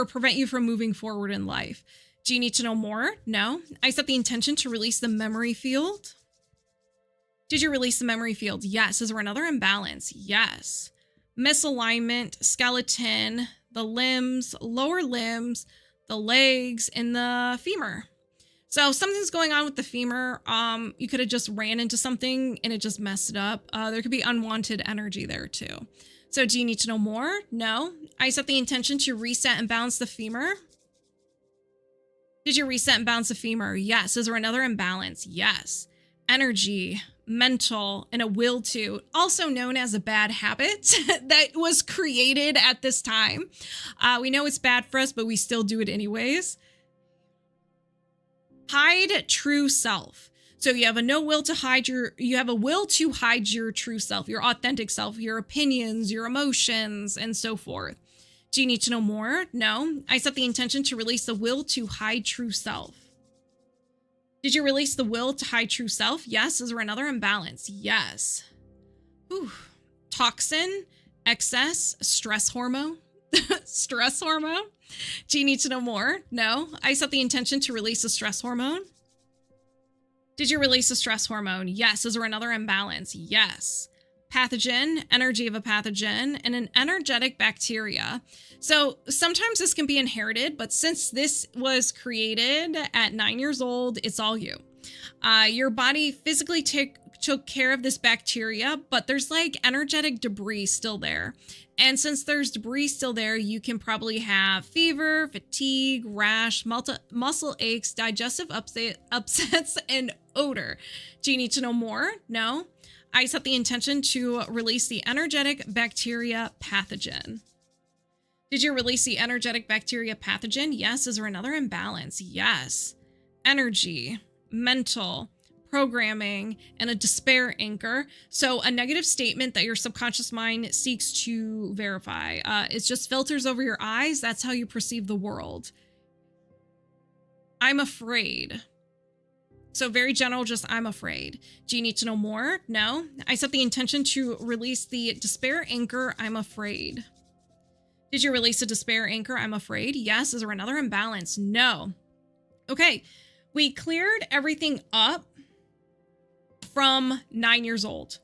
prevent you from moving forward in life. Do you need to know more? No. I set the intention to release the memory field. Did you release the memory field? Yes. Is there another imbalance? Yes. Misalignment, skeleton, the limbs, lower limbs, the legs, and the femur. So something's going on with the femur. You could have just ran into something and it just messed it up. There could be unwanted energy there too. So do you need to know more? No. I set the intention to reset and balance the femur. Did you reset and balance the femur? Yes. Is there another imbalance? Yes. Energy, mental, and a will to, also known as a bad habit that was created at this time. We know it's bad for us, but we still do it anyways. Hide true self. So you have a will to hide your true self, your authentic self, your opinions, your emotions, and so forth. Do you need to know more? No. I set the intention to release the will to hide true self. Did you release the will to hide true self? Yes. Is there another imbalance? Yes. Whew. Toxin, excess, stress hormone. Stress hormone. Do you need to know more? No. I set the intention to release the stress hormone. Did you release a stress hormone? Yes. Is there another imbalance? Yes. Pathogen, energy of a pathogen, and an energetic bacteria. So sometimes this can be inherited, but since this was created at 9 years old, it's all you. Your body physically took care of this bacteria, but there's like energetic debris still there. And since there's debris still there, you can probably have fever, fatigue, rash, muscle aches, digestive upsets, and odor. Do you need to know more? No. I set the intention to release the energetic bacteria pathogen. Did you release the energetic bacteria pathogen? Yes. Is there another imbalance? Yes. Energy, mental, programming, and a despair anchor. So a negative statement that your subconscious mind seeks to verify. It's just filters over your eyes. That's how you perceive the world. I'm afraid. So very general, just I'm afraid. Do you need to know more? No. I set the intention to release the despair anchor. I'm afraid. Did you release a despair anchor? I'm afraid. Yes. Is there another imbalance? No. Okay. We cleared everything up from 9 years old.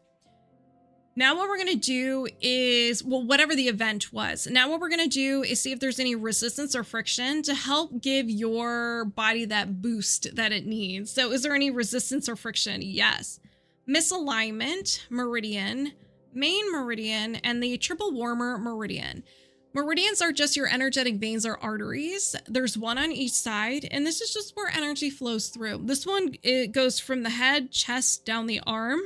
Now what we're going to do is, well, whatever the event was. Now what we're going to do is see if there's any resistance or friction to help give your body that boost that it needs. So is there any resistance or friction? Yes. Misalignment, meridian, main meridian, and the triple warmer meridian. Meridians are just your energetic veins or arteries. There's one on each side, and this is just where energy flows through. This one, it goes from the head, chest, down the arm.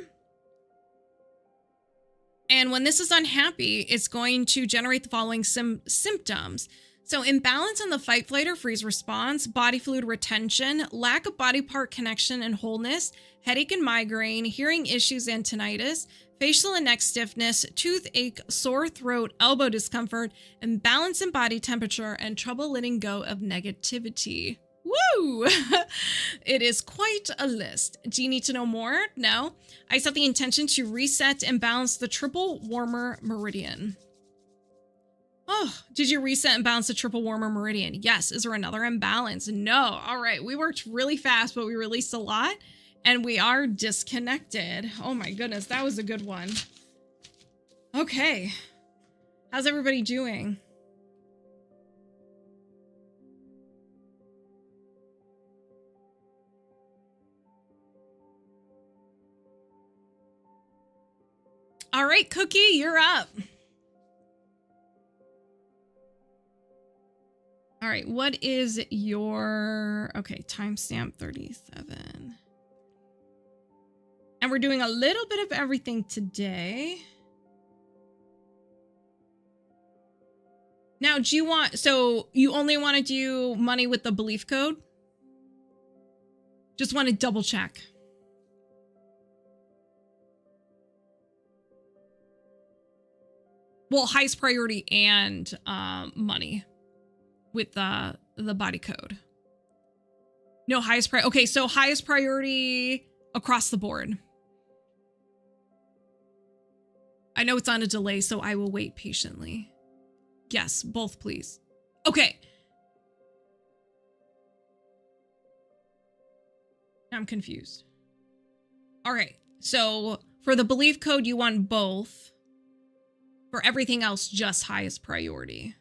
And when this is unhappy, it's going to generate the following symptoms. So imbalance in the fight, flight, or freeze response, body fluid retention, lack of body part connection and wholeness, headache and migraine, hearing issues and tinnitus, facial and neck stiffness, toothache, sore throat, elbow discomfort, imbalance in body temperature, and trouble letting go of negativity. Woo! It is quite a list. Do you need to know more? No. I set the intention to reset and balance the triple warmer meridian. Oh, did you reset and balance the triple warmer meridian? Yes. Is there another imbalance? No. All right. We worked really fast, but we released a lot and we are disconnected. Oh my goodness. That was a good one. Okay. How's everybody doing? All right, Cookie, you're up. All right, what is your, okay, timestamp 37. And we're doing a little bit of everything today. Now, do you want, so you only want to do money with the belief code? Just want to double check. Well, highest priority and money with the body code. No, highest priority. Okay, so highest priority across the board. I know it's on a delay, so I will wait patiently. Yes, both, please. Okay. I'm confused. All right, so for the belief code, you want both. For everything else, just highest priority.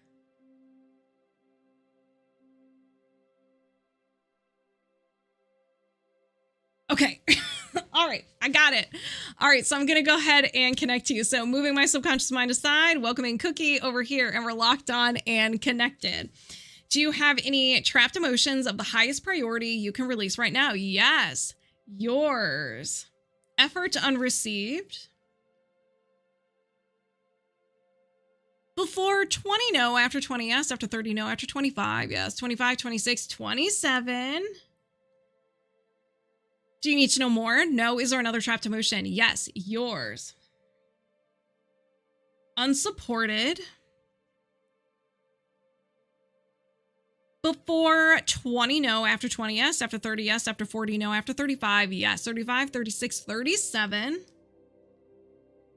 Okay. All right. I got it. All right. So I'm going to go ahead and connect to you. So moving my subconscious mind aside, welcoming Cookie over here, and we're locked on and connected. Do you have any trapped emotions of the highest priority you can release right now? Yes. Yours. Effort unreceived. Before 20, no. After 20, yes. After 30, no. After 25, yes. 25, 26, 27. Do you need to know more? No. Is there another trapped emotion? Yes. Yours. Unsupported. Before 20, no. After 20, yes. After 30, yes. After 40, no. After 35, yes. 35, 36, 37.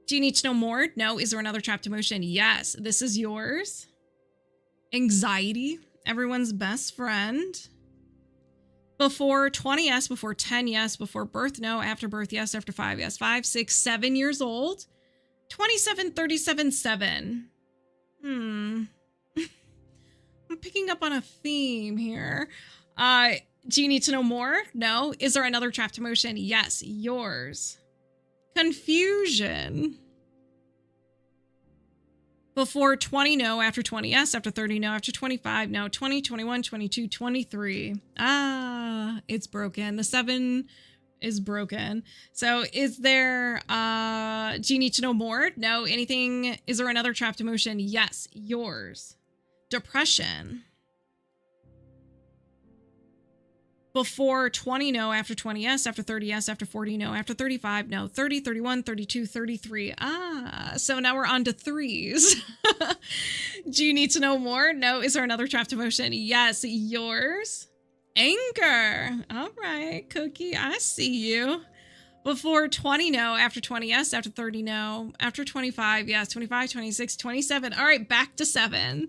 Do you need to know more? No. Is there another trapped emotion? Yes. This is yours. Anxiety. Everyone's best friend. Before 20, yes. Before 10, yes. Before birth, no. After birth, yes. After 5, yes. 5, 6, 7 years old. 27, 37, 7. I'm picking up on a theme here. Do you need to know more? No. Is there another trapped emotion? Yes. Yours. Confusion. Before 20, no. After 20, yes. After 30, no. After 25, no. 20, 21, 22, 23. It's broken. The 7 is broken. So is there, do you need to know more? No. Anything, is there another trapped emotion? Yes. Yours. Depression. Before 20, no. After 20, yes. After 30, yes. After 40, no. After 35, no. 30, 31, 32, 33. So now we're on to threes. Do you need to know more? No. Is there another trapped emotion? Yes. Yours? Anger. All right, Cookie, I see you. Before 20, no. After 20, yes. After 30, no. After 25, yes. 25, 26, 27. All right, back to 7.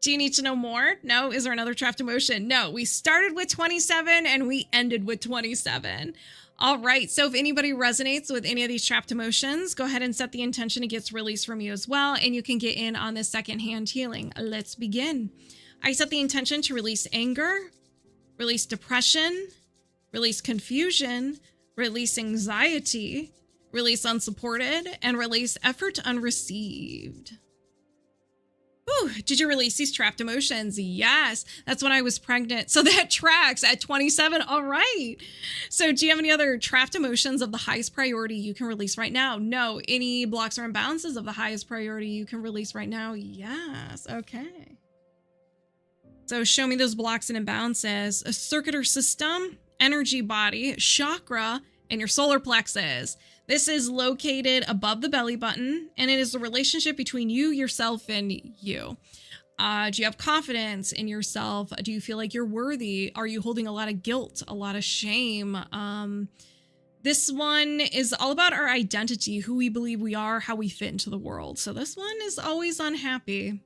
Do you need to know more? No. Is there another trapped emotion? No. We started with 27 and we ended with 27. All right. So if anybody resonates with any of these trapped emotions, go ahead and set the intention it gets released from you as well. And you can get in on this secondhand healing. Let's begin. I set the intention to release anger, release depression, release confusion, release anxiety, release unsupported, and release effort unreceived. Whew, did you release these trapped emotions? Yes, that's when I was pregnant. So that tracks at 27. All right. So do you have any other trapped emotions of the highest priority you can release right now? No. Any blocks or imbalances of the highest priority you can release right now? Yes. Okay. So show me those blocks and imbalances. A circuit or system, energy body, chakra, and your solar plexus. This is located above the belly button, and it is the relationship between you, yourself, and you. Do you have confidence in yourself? Do you feel like you're worthy? Are you holding a lot of guilt, a lot of shame? This one is all about our identity, who we believe we are, how we fit into the world. So this one is always unhappy.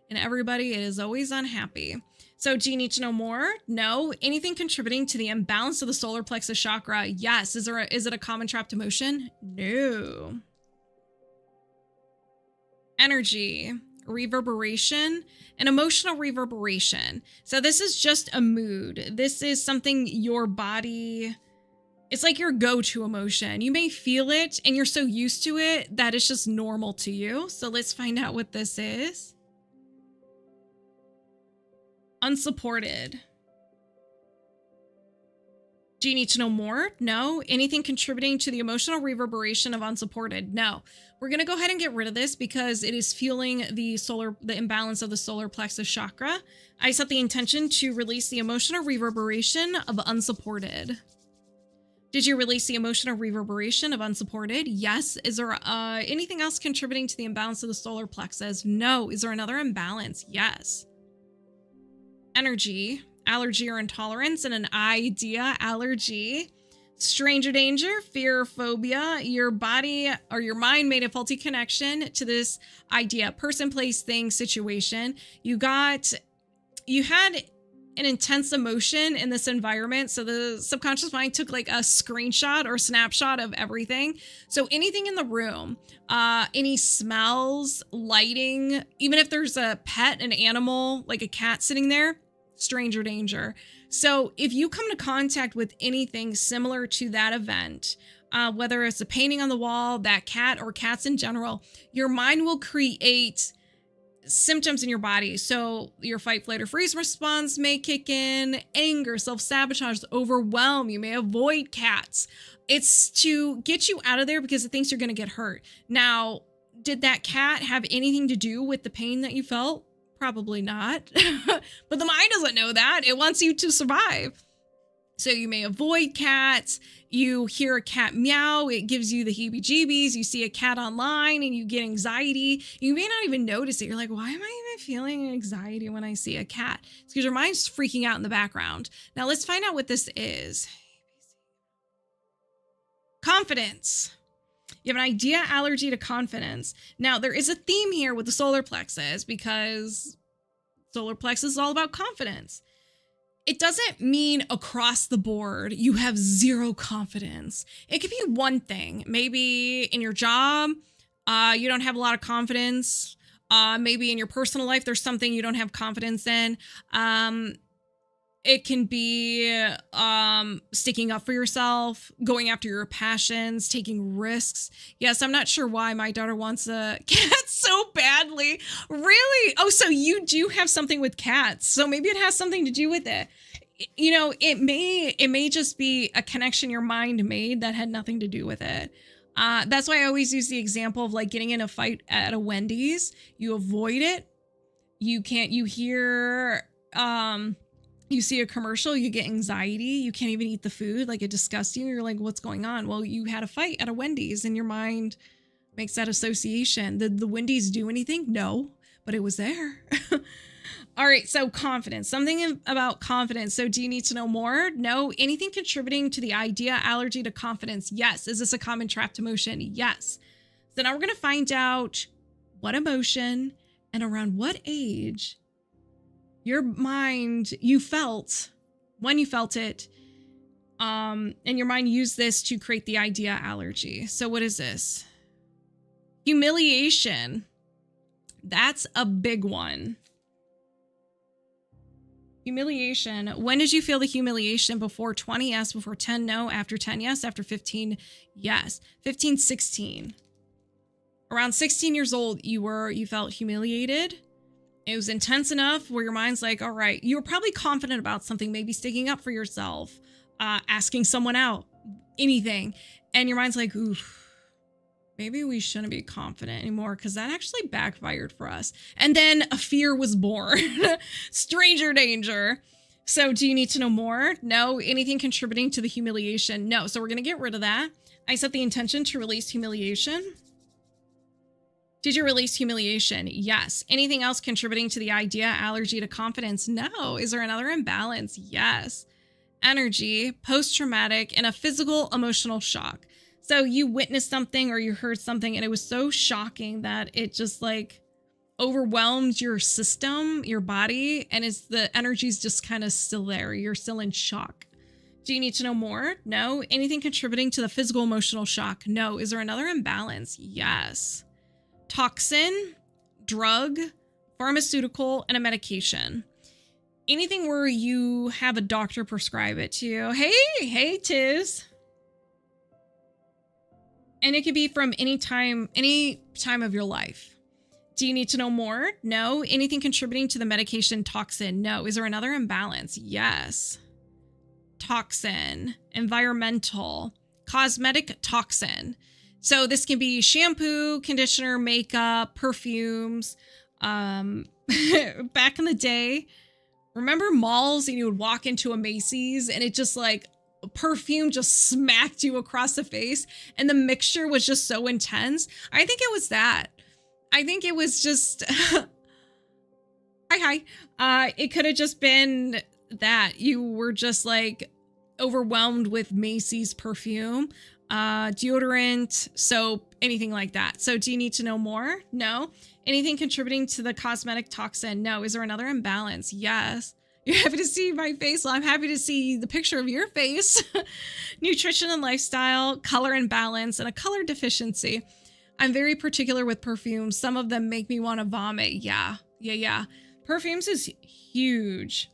And everybody, it is always unhappy. So do you need to know more? No. Anything contributing to the imbalance of the solar plexus chakra? Yes. Is it a common trapped emotion? No. Energy, reverberation, and emotional reverberation. So this is just a mood. This is something your body, it's like your go-to emotion. You may feel it and you're so used to it that it's just normal to you. So let's find out what this is. Unsupported. Do you need to know more? No. Anything contributing to the emotional reverberation of unsupported? No. We're going to go ahead and get rid of this because it is fueling the imbalance of the solar plexus chakra. I set the intention to release the emotional reverberation of unsupported. Did you release the emotional reverberation of unsupported? Yes. Is there anything else contributing to the imbalance of the solar plexus? No. Is there another imbalance? Yes. Energy, allergy or intolerance, and an idea, allergy. Stranger danger, fear or phobia. Your body or your mind made a faulty connection to this idea, person, place, thing, situation. You had an intense emotion in this environment. So the subconscious mind took like a screenshot or snapshot of everything. So anything in the room, any smells, lighting, even if there's a pet, an animal, like a cat sitting there, stranger danger. So if you come to contact with anything similar to that event, whether it's a painting on the wall, that cat, or cats in general, your mind will create symptoms in your body. So your fight, flight, or freeze response may kick in, anger, self-sabotage, overwhelm. You may avoid cats. It's to get you out of there because it thinks you're going to get hurt. Now, did that cat have anything to do with the pain that you felt? Probably not. But the mind doesn't know that. It wants you to survive. So you may avoid cats. You hear a cat meow, it gives you the heebie-jeebies. You see a cat online and you get anxiety. You may not even notice it. You're like, why am I even feeling anxiety when I see a cat? It's because your mind's freaking out in the background. Now let's find out what this is. Confidence. You have an idea, allergy to confidence. Now, there is a theme here with the solar plexus because solar plexus is all about confidence. It doesn't mean across the board you have zero confidence. It could be one thing. Maybe in your job, you don't have a lot of confidence. Maybe in your personal life, there's something you don't have confidence in. It can be sticking up for yourself, going after your passions, taking risks. Yes, I'm not sure why my daughter wants a cat so badly. Really? Oh, so you do have something with cats. So maybe it has something to do with it. You know, it may just be a connection your mind made that had nothing to do with it. That's why I always use the example of like getting in a fight at a Wendy's. You avoid it. You hear You see a commercial, you get anxiety, you can't even eat the food, like it disgusts you. You're like, what's going on? Well, you had a fight at a Wendy's and your mind makes that association. Did the Wendy's do anything? No, but it was there. All right, so confidence, something about confidence. So do you need to know more? No. Anything contributing to the idea, allergy to confidence? Yes. Is this a common trapped emotion? Yes. So now we're going to find out what emotion and around what age your mind, you felt, when you felt it, and your mind used this to create the idea allergy. So what is this? Humiliation. That's a big one. Humiliation. When did you feel the humiliation? Before 20? Yes. Before 10? No. After 10? Yes. After 15? Yes. 15, 16. Around 16 years old, you felt humiliated. It was intense enough where your mind's like, all right, you were probably confident about something, maybe sticking up for yourself, asking someone out, anything. And your mind's like, oof, maybe we shouldn't be confident anymore because that actually backfired for us. And then a fear was born. Stranger danger. So do you need to know more? No. Anything contributing to the humiliation? No. So we're going to get rid of that. I set the intention to release humiliation. Did you release humiliation? Yes. Anything else contributing to the idea, allergy to confidence? No. Is there another imbalance? Yes. Energy, post-traumatic, and a physical emotional shock. So you witnessed something or you heard something and it was so shocking that it just like overwhelmed your system, your body, and it's the energy's just kind of still there. You're still in shock. Do you need to know more? No. Anything contributing to the physical emotional shock? No. Is there another imbalance? Yes. Toxin, drug, pharmaceutical, and a medication. Anything where you have a doctor prescribe it to you. Hey, Tiz. And it could be from any time of your life. Do you need to know more? No. Anything contributing to the medication toxin? No. Is there another imbalance? Yes. Toxin, environmental, cosmetic toxin. So this can be shampoo, conditioner, makeup, perfumes. Back in the day, remember malls and you would walk into a Macy's and it just like perfume just smacked you across the face and the mixture was just so intense. I think it was that. I think it was just hi. It could have just been that you were just like overwhelmed with Macy's perfume, deodorant, soap, anything like that. So do you need to know more? No. Anything contributing to the cosmetic toxin? No. Is there another imbalance? Yes. You're happy to see my face? Well, I'm happy to see the picture of your face. Nutrition and lifestyle, color imbalance, and a color deficiency. I'm very particular with perfumes. Some of them make me want to vomit. Yeah. Perfumes is huge.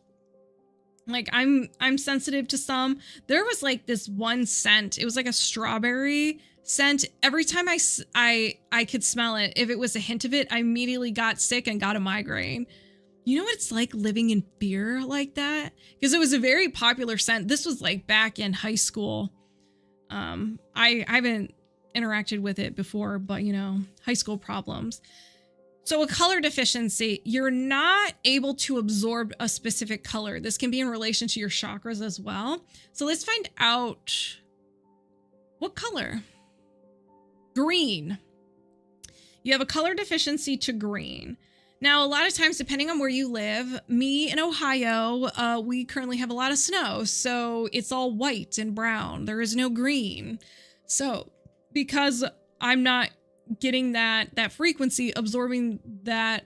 Like I'm sensitive to some. There was like this one scent. It was like a strawberry scent. Every time I could smell it, if it was a hint of it, I immediately got sick and got a migraine. You know what it's like living in fear like that? Because it was a very popular scent. This was like back in high school. I haven't interacted with it before, but you know, high school problems. So a color deficiency, you're not able to absorb a specific color. This can be in relation to your chakras as well. So let's find out what color. Green. You have a color deficiency to green. Now, a lot of times, depending on where you live, me in Ohio, we currently have a lot of snow. So it's all white and brown. There is no green. So because I'm not getting that frequency, absorbing that,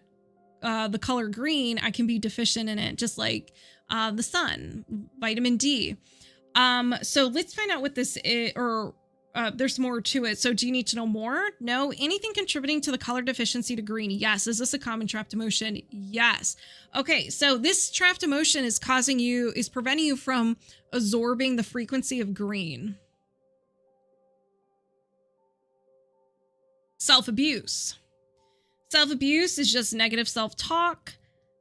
the color green, I can be deficient in it, just like the sun, vitamin D. So let's find out what this is, or there's more to it. So do you need to know more? No. Anything contributing to the color deficiency to green? Yes. Is this a common trapped emotion? Yes. Okay. So this trapped emotion is preventing you from absorbing the frequency of green. Self-abuse. Self-abuse is just negative self-talk,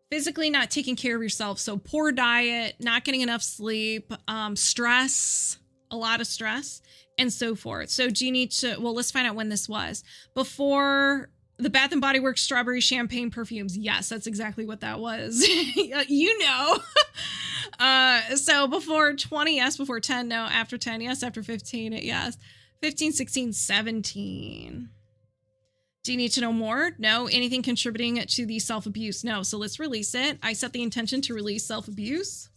physically not taking care of yourself. So poor diet, not getting enough sleep, stress, a lot of stress, and so forth. So do you need to, well, let's find out when this was. Before the Bath & Body Works strawberry champagne perfumes. Yes, that's exactly what that was. You know. So before 20, yes. Before 10, no. After 10, yes. After 15, yes. 15, 16, 17. Do you need to know more? No. Anything contributing to the self-abuse? No. So let's release it. I set the intention to release self-abuse.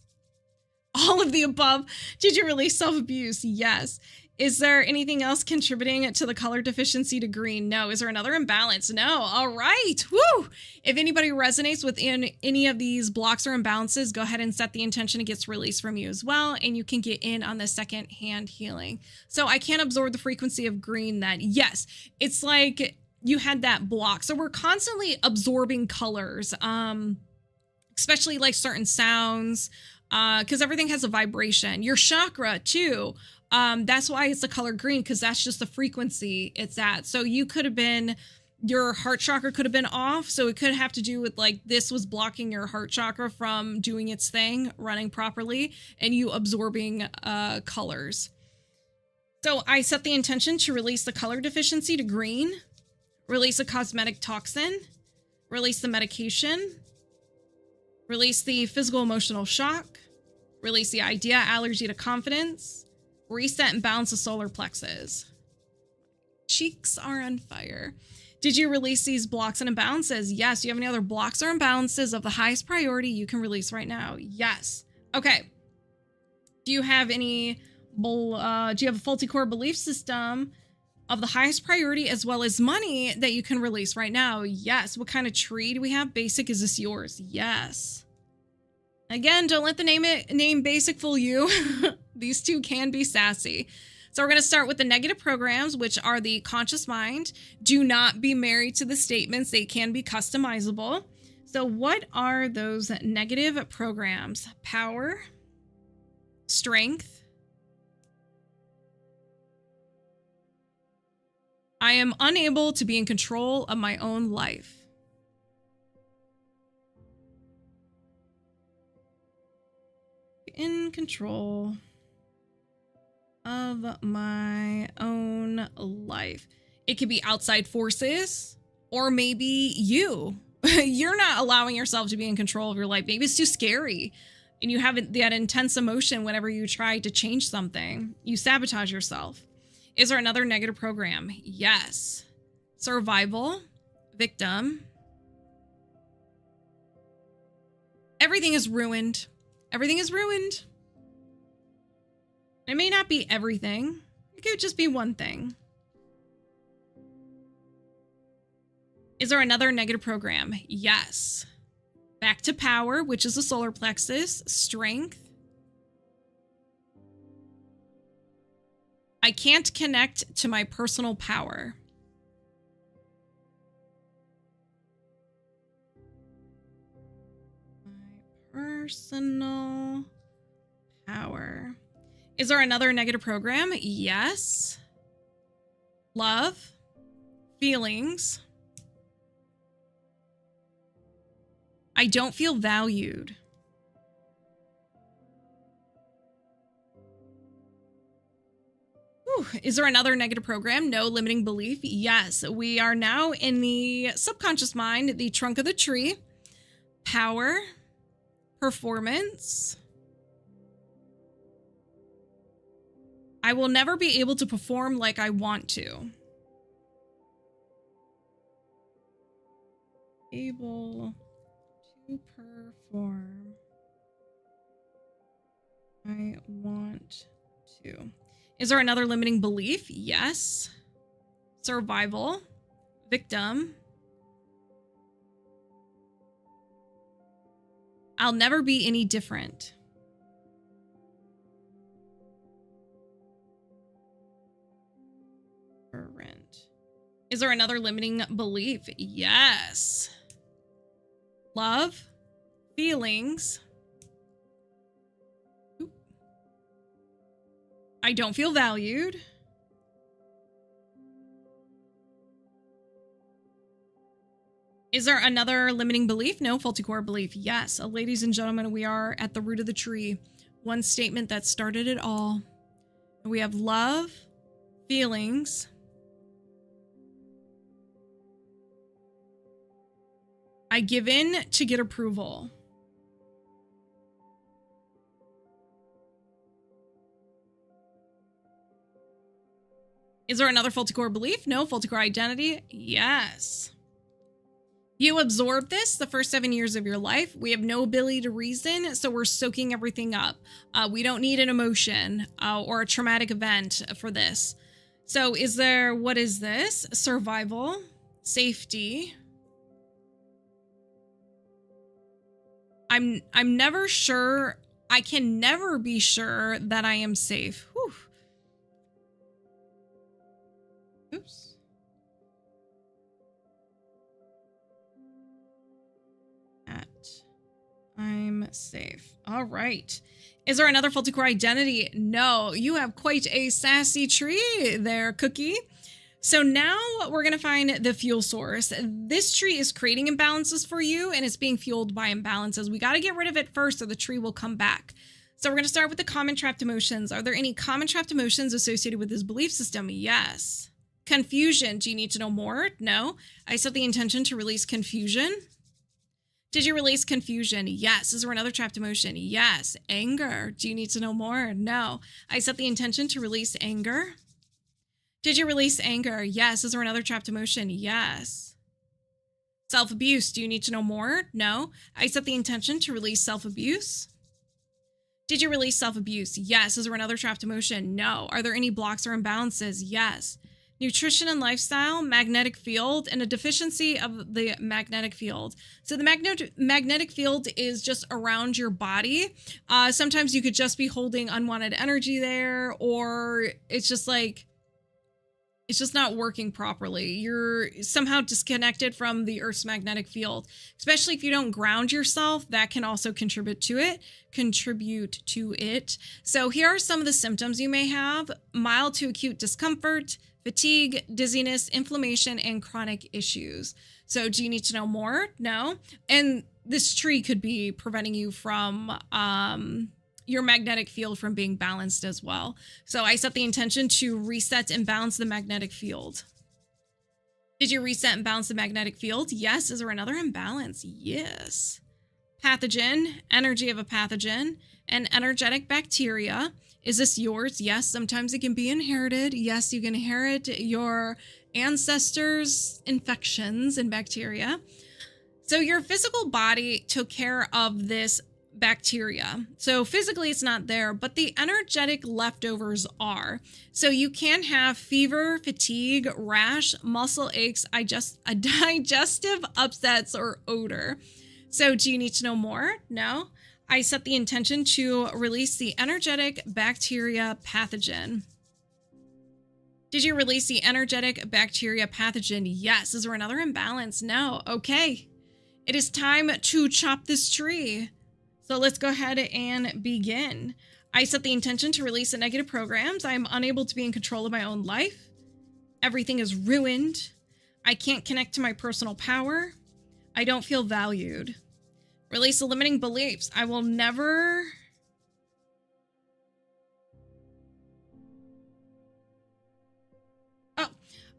All of the above. Did you release self-abuse? Yes. Is there anything else contributing to the color deficiency to green? No. Is there another imbalance? No. All right. Woo! If anybody resonates with any of these blocks or imbalances, go ahead and set the intention. It gets released from you as well, and you can get in on the second hand healing. So I can't absorb the frequency of green then. Yes. It's like you had that block. So we're constantly absorbing colors, especially like certain sounds, because everything has a vibration. Your chakra too. That's why it's the color green, because that's just the frequency it's at. So you could have been, your heart chakra could have been off. So it could have to do with like this was blocking your heart chakra from doing its thing, running properly, and you absorbing colors. So I set the intention to release the color deficiency to green, release a cosmetic toxin, release the medication, release the physical emotional shock, release the idea allergy to confidence, reset and balance the solar plexus. Cheeks are on fire. Did you release these blocks and imbalances? Yes. Do you have any other blocks or imbalances of the highest priority you can release right now? Yes. Okay. Do you have any, do you have a faulty core belief system of the highest priority as well as money that you can release right now? Yes. What kind of tree do we have? Basic, is this yours? Yes. Again, don't let the name basic fool you. These two can be sassy. So we're going to start with the negative programs, which are the conscious mind. Do not be married to the statements. They can be customizable. So what are those negative programs? Power, strength, I am unable to be in control of my own life. In control of my own life. It could be outside forces, or maybe you. You're not allowing yourself to be in control of your life. Maybe it's too scary and you have that intense emotion whenever you try to change something. You sabotage yourself. Is there another negative program? Yes. Survival, victim. Everything is ruined. Everything is ruined. It may not be everything. It could just be one thing. Is there another negative program? Yes. Back to power, which is the solar plexus. Strength. I can't connect to my personal power. My personal power. Is there another negative program? Yes. Love. Feelings. I don't feel valued. Whew. Is there another negative program? No. Limiting belief? Yes. We are now in the subconscious mind, the trunk of the tree. Power. Performance. I will never be able to perform like I want to. Able to perform. I want to. Is there another limiting belief? Yes. Survival. Victim. I'll never be any different. Is there another limiting belief? Yes. Love. Feelings. I don't feel valued. Is there another limiting belief? No. Faulty core belief? Yes. Ladies and gentlemen, we are at the root of the tree. One statement that started it all. We have love, feelings. I give in to get approval. Is there another faulty core belief? No. Faulty core identity? Yes. You absorb this the first 7 years of your life. We have no ability to reason, so we're soaking everything up. We don't need an emotion or a traumatic event for this. So what is this? Survival, safety. I'm never sure. I can never be sure that I am safe. Whew. Oops. I'm safe. All right. Is there another faulty core identity? No. You have quite a sassy tree there, Cookie. So now we're going to find the fuel source. This tree is creating imbalances for you, and it's being fueled by imbalances. We got to get rid of it first so the tree will come back. So we're going to start with the common trapped emotions. Are there any common trapped emotions associated with this belief system? Yes. Confusion. Do you need to know more? No. I set the intention to release confusion. Did you release confusion? Yes. Is there another trapped emotion? Yes. Anger. Do you need to know more? No. I set the intention to release anger. Did you release anger? Yes. Is there another trapped emotion? Yes. Self-abuse. Do you need to know more? No. I set the intention to release self-abuse. Did you release self-abuse? Yes. Is there another trapped emotion? No. Are there any blocks or imbalances? Yes. Nutrition and lifestyle, magnetic field, and a deficiency of the magnetic field. So the magnetic field is just around your body. Sometimes you could just be holding unwanted energy there, or it's just not working properly. You're somehow disconnected from the Earth's magnetic field, especially if you don't ground yourself. That can also contribute to it. So here are some of the symptoms you may have: mild to acute discomfort, fatigue, dizziness, inflammation, and chronic issues. So do you need to know more? No. And this tree could be preventing you from your magnetic field from being balanced as well. So I set the intention to reset and balance the magnetic field. Did you reset and balance the magnetic field? Yes. Is there another imbalance? Yes. Pathogen, energy of a pathogen, and energetic bacteria. Is this yours? Yes. Sometimes it can be inherited. Yes, you can inherit your ancestors' infections and bacteria. So your physical body took care of this bacteria. So physically it's not there, but the energetic leftovers are. So you can have fever, fatigue, rash, muscle aches, digestive upsets, or odor. So do you need to know more? No. I set the intention to release the energetic bacteria pathogen. Did you release the energetic bacteria pathogen? Yes. Is there another imbalance? No. Okay. It is time to chop this tree. So let's go ahead and begin. I set the intention to release the negative programs. I am unable to be in control of my own life. Everything is ruined. I can't connect to my personal power. I don't feel valued. Release the limiting beliefs. I will never...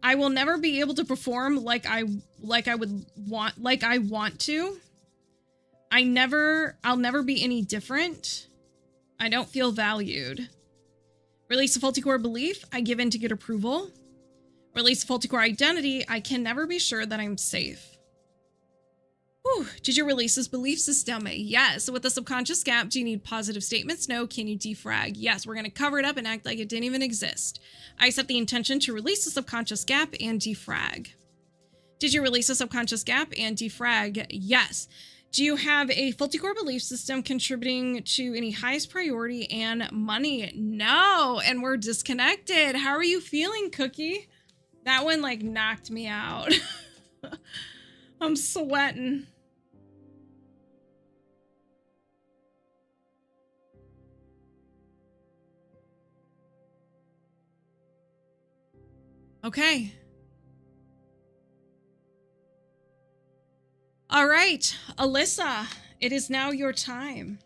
I will never be able to perform like I want to. I'll never be any different. I don't feel valued. Release the faulty core belief. I give in to get approval. Release the faulty core identity. I can never be sure that I'm safe. Whew. Did you release this belief system? Yes. So with the subconscious gap, do you need positive statements? No. Can you defrag? Yes. We're going to cover it up and act like it didn't even exist. I set the intention to release the subconscious gap and defrag. Did you release the subconscious gap and defrag? Yes. Do you have a faulty core belief system contributing to any highest priority and money? No. And we're disconnected. How are you feeling, Cookie? That one knocked me out. I'm sweating. Okay. All right, Alyssa, it is now your time.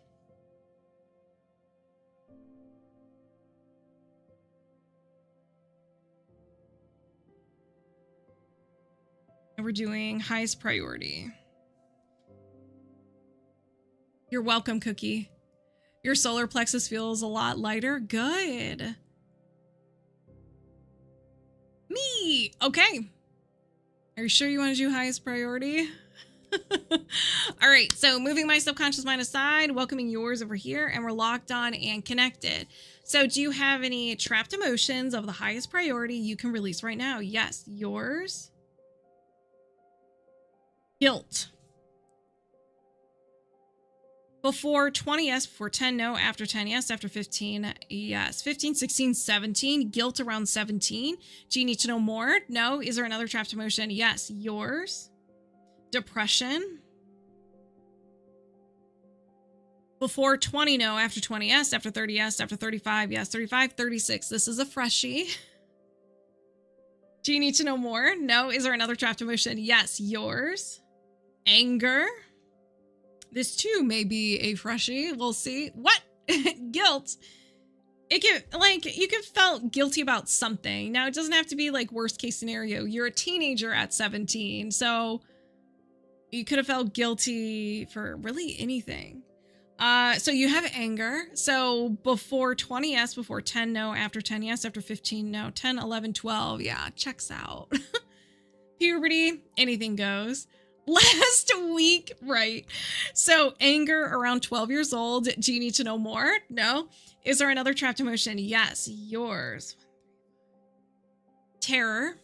And we're doing highest priority. You're welcome, Cookie. Your solar plexus feels a lot lighter. Good. righty. Okay. Are you sure you want to do highest priority? All right, so moving my subconscious mind aside, welcoming yours over here, and we're locked on and connected. So do you have any trapped emotions of the highest priority you can release right now? Yes, yours. Guilt. Before 20, yes. Before 10, no. After 10, yes. After 15, yes. 15, 16, 17. Guilt around 17. Do you need to know more? No. Is there another trapped emotion? Yes. Yours. Depression. Before 20, no. After 20, yes. After 30, yes. After 35, yes. 35, 36. This is a freshie. Do you need to know more? No. Is there another trapped emotion? Yes. Yours. Anger. This too may be a freshie. We'll see. What? Guilt. It can, like, you can felt guilty about something. Now, it doesn't have to be like worst case scenario. You're a teenager at 17, so you could have felt guilty for really anything. So you have anger. So before 20, yes. Before 10, no. After 10, yes. After 15, no. 10, 11, 12, yeah, checks out. Puberty, anything goes. Last week, right? So anger around 12 years old. Do you need to know more? No. Is there another trapped emotion? Yes. Yours. Terror.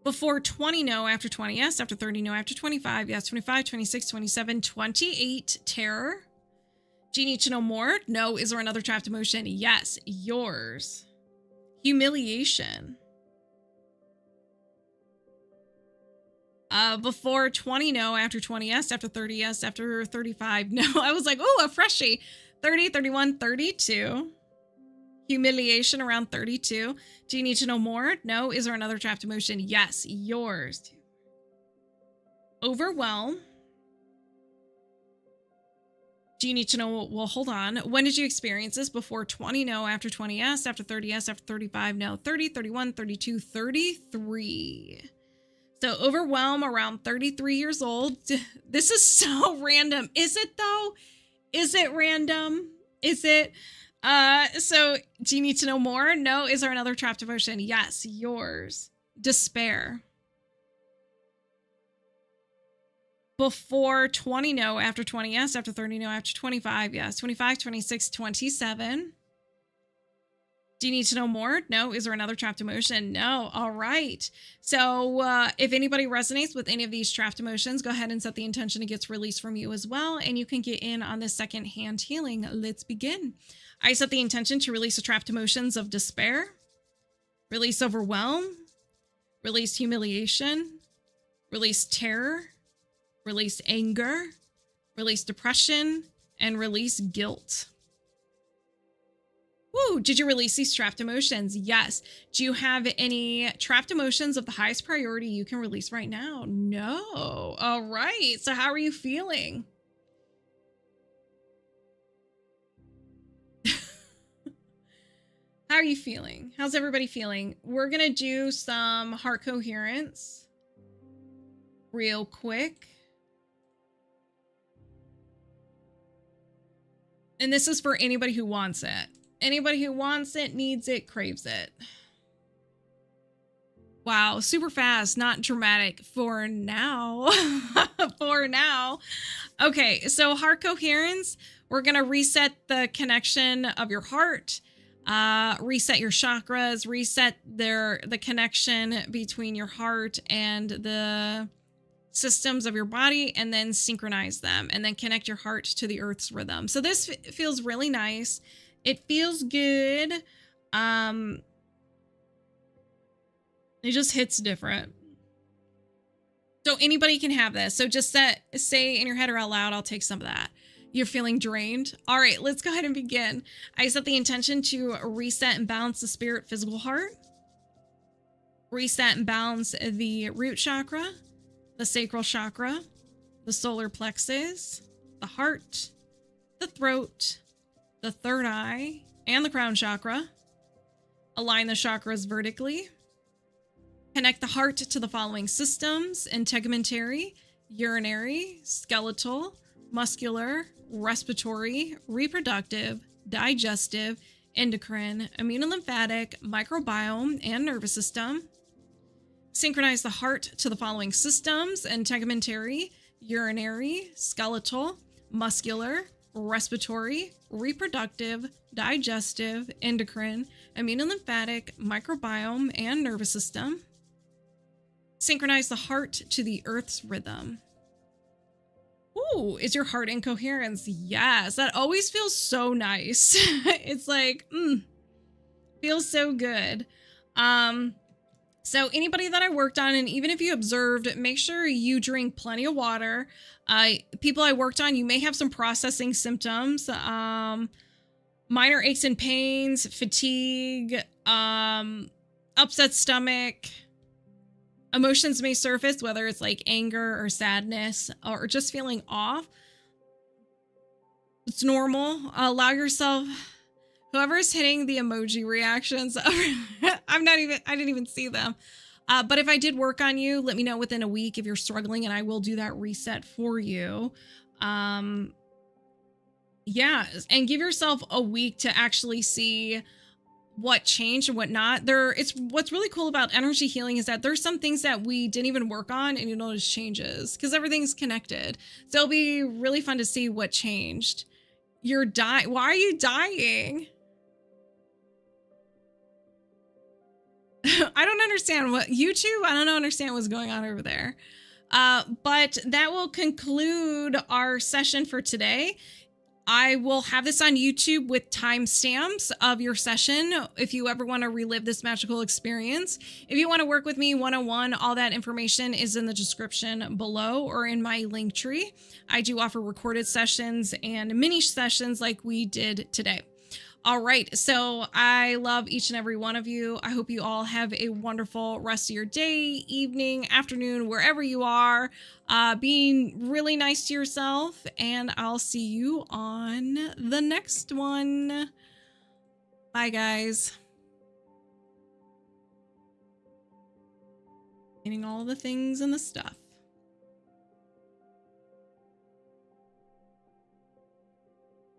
Before 20, no. After 20, yes. After 30, no. After 25, yes. 25, 26, 27, 28. Terror. Do you need to know more? No. Is there another trapped emotion? Yes. Yours. Humiliation. Before 20, no. After 20, yes. After 30, yes. After 35, no. I was like, oh, a freshie. 30, 31, 32. Humiliation around 32. Do you need to know more? No. Is there another trapped emotion? Yes. Yours. Overwhelm. Do you need to know? Well, hold on. When did you experience this? Before 20, no. After 20, yes. After 30, yes. After 35, no. 30, 31, 32, 33. So overwhelm around 33 years old. This is so random. Is it though? Is it random? Is it? So do you need to know more? No. Is there another trapped emotion? Yes. Yours. Despair. Before 20, no. After 20, yes. After 30, no. After 25, yes. 25, 26, 27. Do you need to know more? No. Is there another trapped emotion? No. All right. So if anybody resonates with any of these trapped emotions, go ahead and set the intention it gets released from you as well. And you can get in on this second hand healing. Let's begin. I set the intention to release the trapped emotions of despair, release overwhelm, release humiliation, release terror, release anger, release depression, and release guilt. Woo, did you release these trapped emotions? Yes. Do you have any trapped emotions of the highest priority you can release right now? No. All right. So how are you feeling? How are you feeling? How's everybody feeling? We're going to do some heart coherence real quick. And this is for anybody who wants it. Anybody who wants it, needs it, craves it. Wow, super fast, not dramatic for now. For now. Okay, so heart coherence, we're going to reset the connection of your heart, reset your chakras, reset the connection between your heart and the systems of your body, and then synchronize them, and then connect your heart to the earth's rhythm. So this feels really nice. It feels good. It just hits different. So anybody can have this. So just say in your head or out loud, I'll take some of that. You're feeling drained. All right, let's go ahead and begin. I set the intention to reset and balance the spirit physical heart. Reset and balance the root chakra, the sacral chakra, the solar plexus, the heart, the throat, the third eye, and the crown chakra. Align the chakras vertically. Connect the heart to the following systems: integumentary, urinary, skeletal, muscular, respiratory, reproductive, digestive, endocrine, immunolymphatic, microbiome, and nervous system. Synchronize the heart to the following systems: integumentary, urinary, skeletal, muscular, respiratory, reproductive, digestive, endocrine, immunolymphatic, microbiome, and nervous system. Synchronize the heart to the earth's rhythm. Ooh, is your heart in coherence? Yes, that always feels so nice. It's like, feels so good. So anybody that I worked on, and even if you observed, make sure you drink plenty of water. People I worked on, you may have some processing symptoms, minor aches and pains, fatigue, upset stomach. Emotions may surface, whether it's like anger or sadness or just feeling off. It's normal. Allow yourself, whoever's hitting the emoji reactions, I didn't even see them. But if I did work on you, let me know within a week if you're struggling, and I will do that reset for you. Yeah, and give yourself a week to actually see what changed and what not. It's what's really cool about energy healing is that there's some things that we didn't even work on, and you notice changes because everything's connected. So it'll be really fun to see what changed. You're dying. Why are you dying? I don't understand what YouTube. I don't understand what's going on over there. But that will conclude our session for today. I will have this on YouTube with timestamps of your session if you ever want to relive this magical experience. If you want to work with me one-on-one, all that information is in the description below or in my link tree. I do offer recorded sessions and mini sessions like we did today. All right, so I love each and every one of you. I hope you all have a wonderful rest of your day, evening, afternoon, wherever you are. Being really nice to yourself, and I'll see you on the next one. Bye, guys. Getting all the things and the stuff.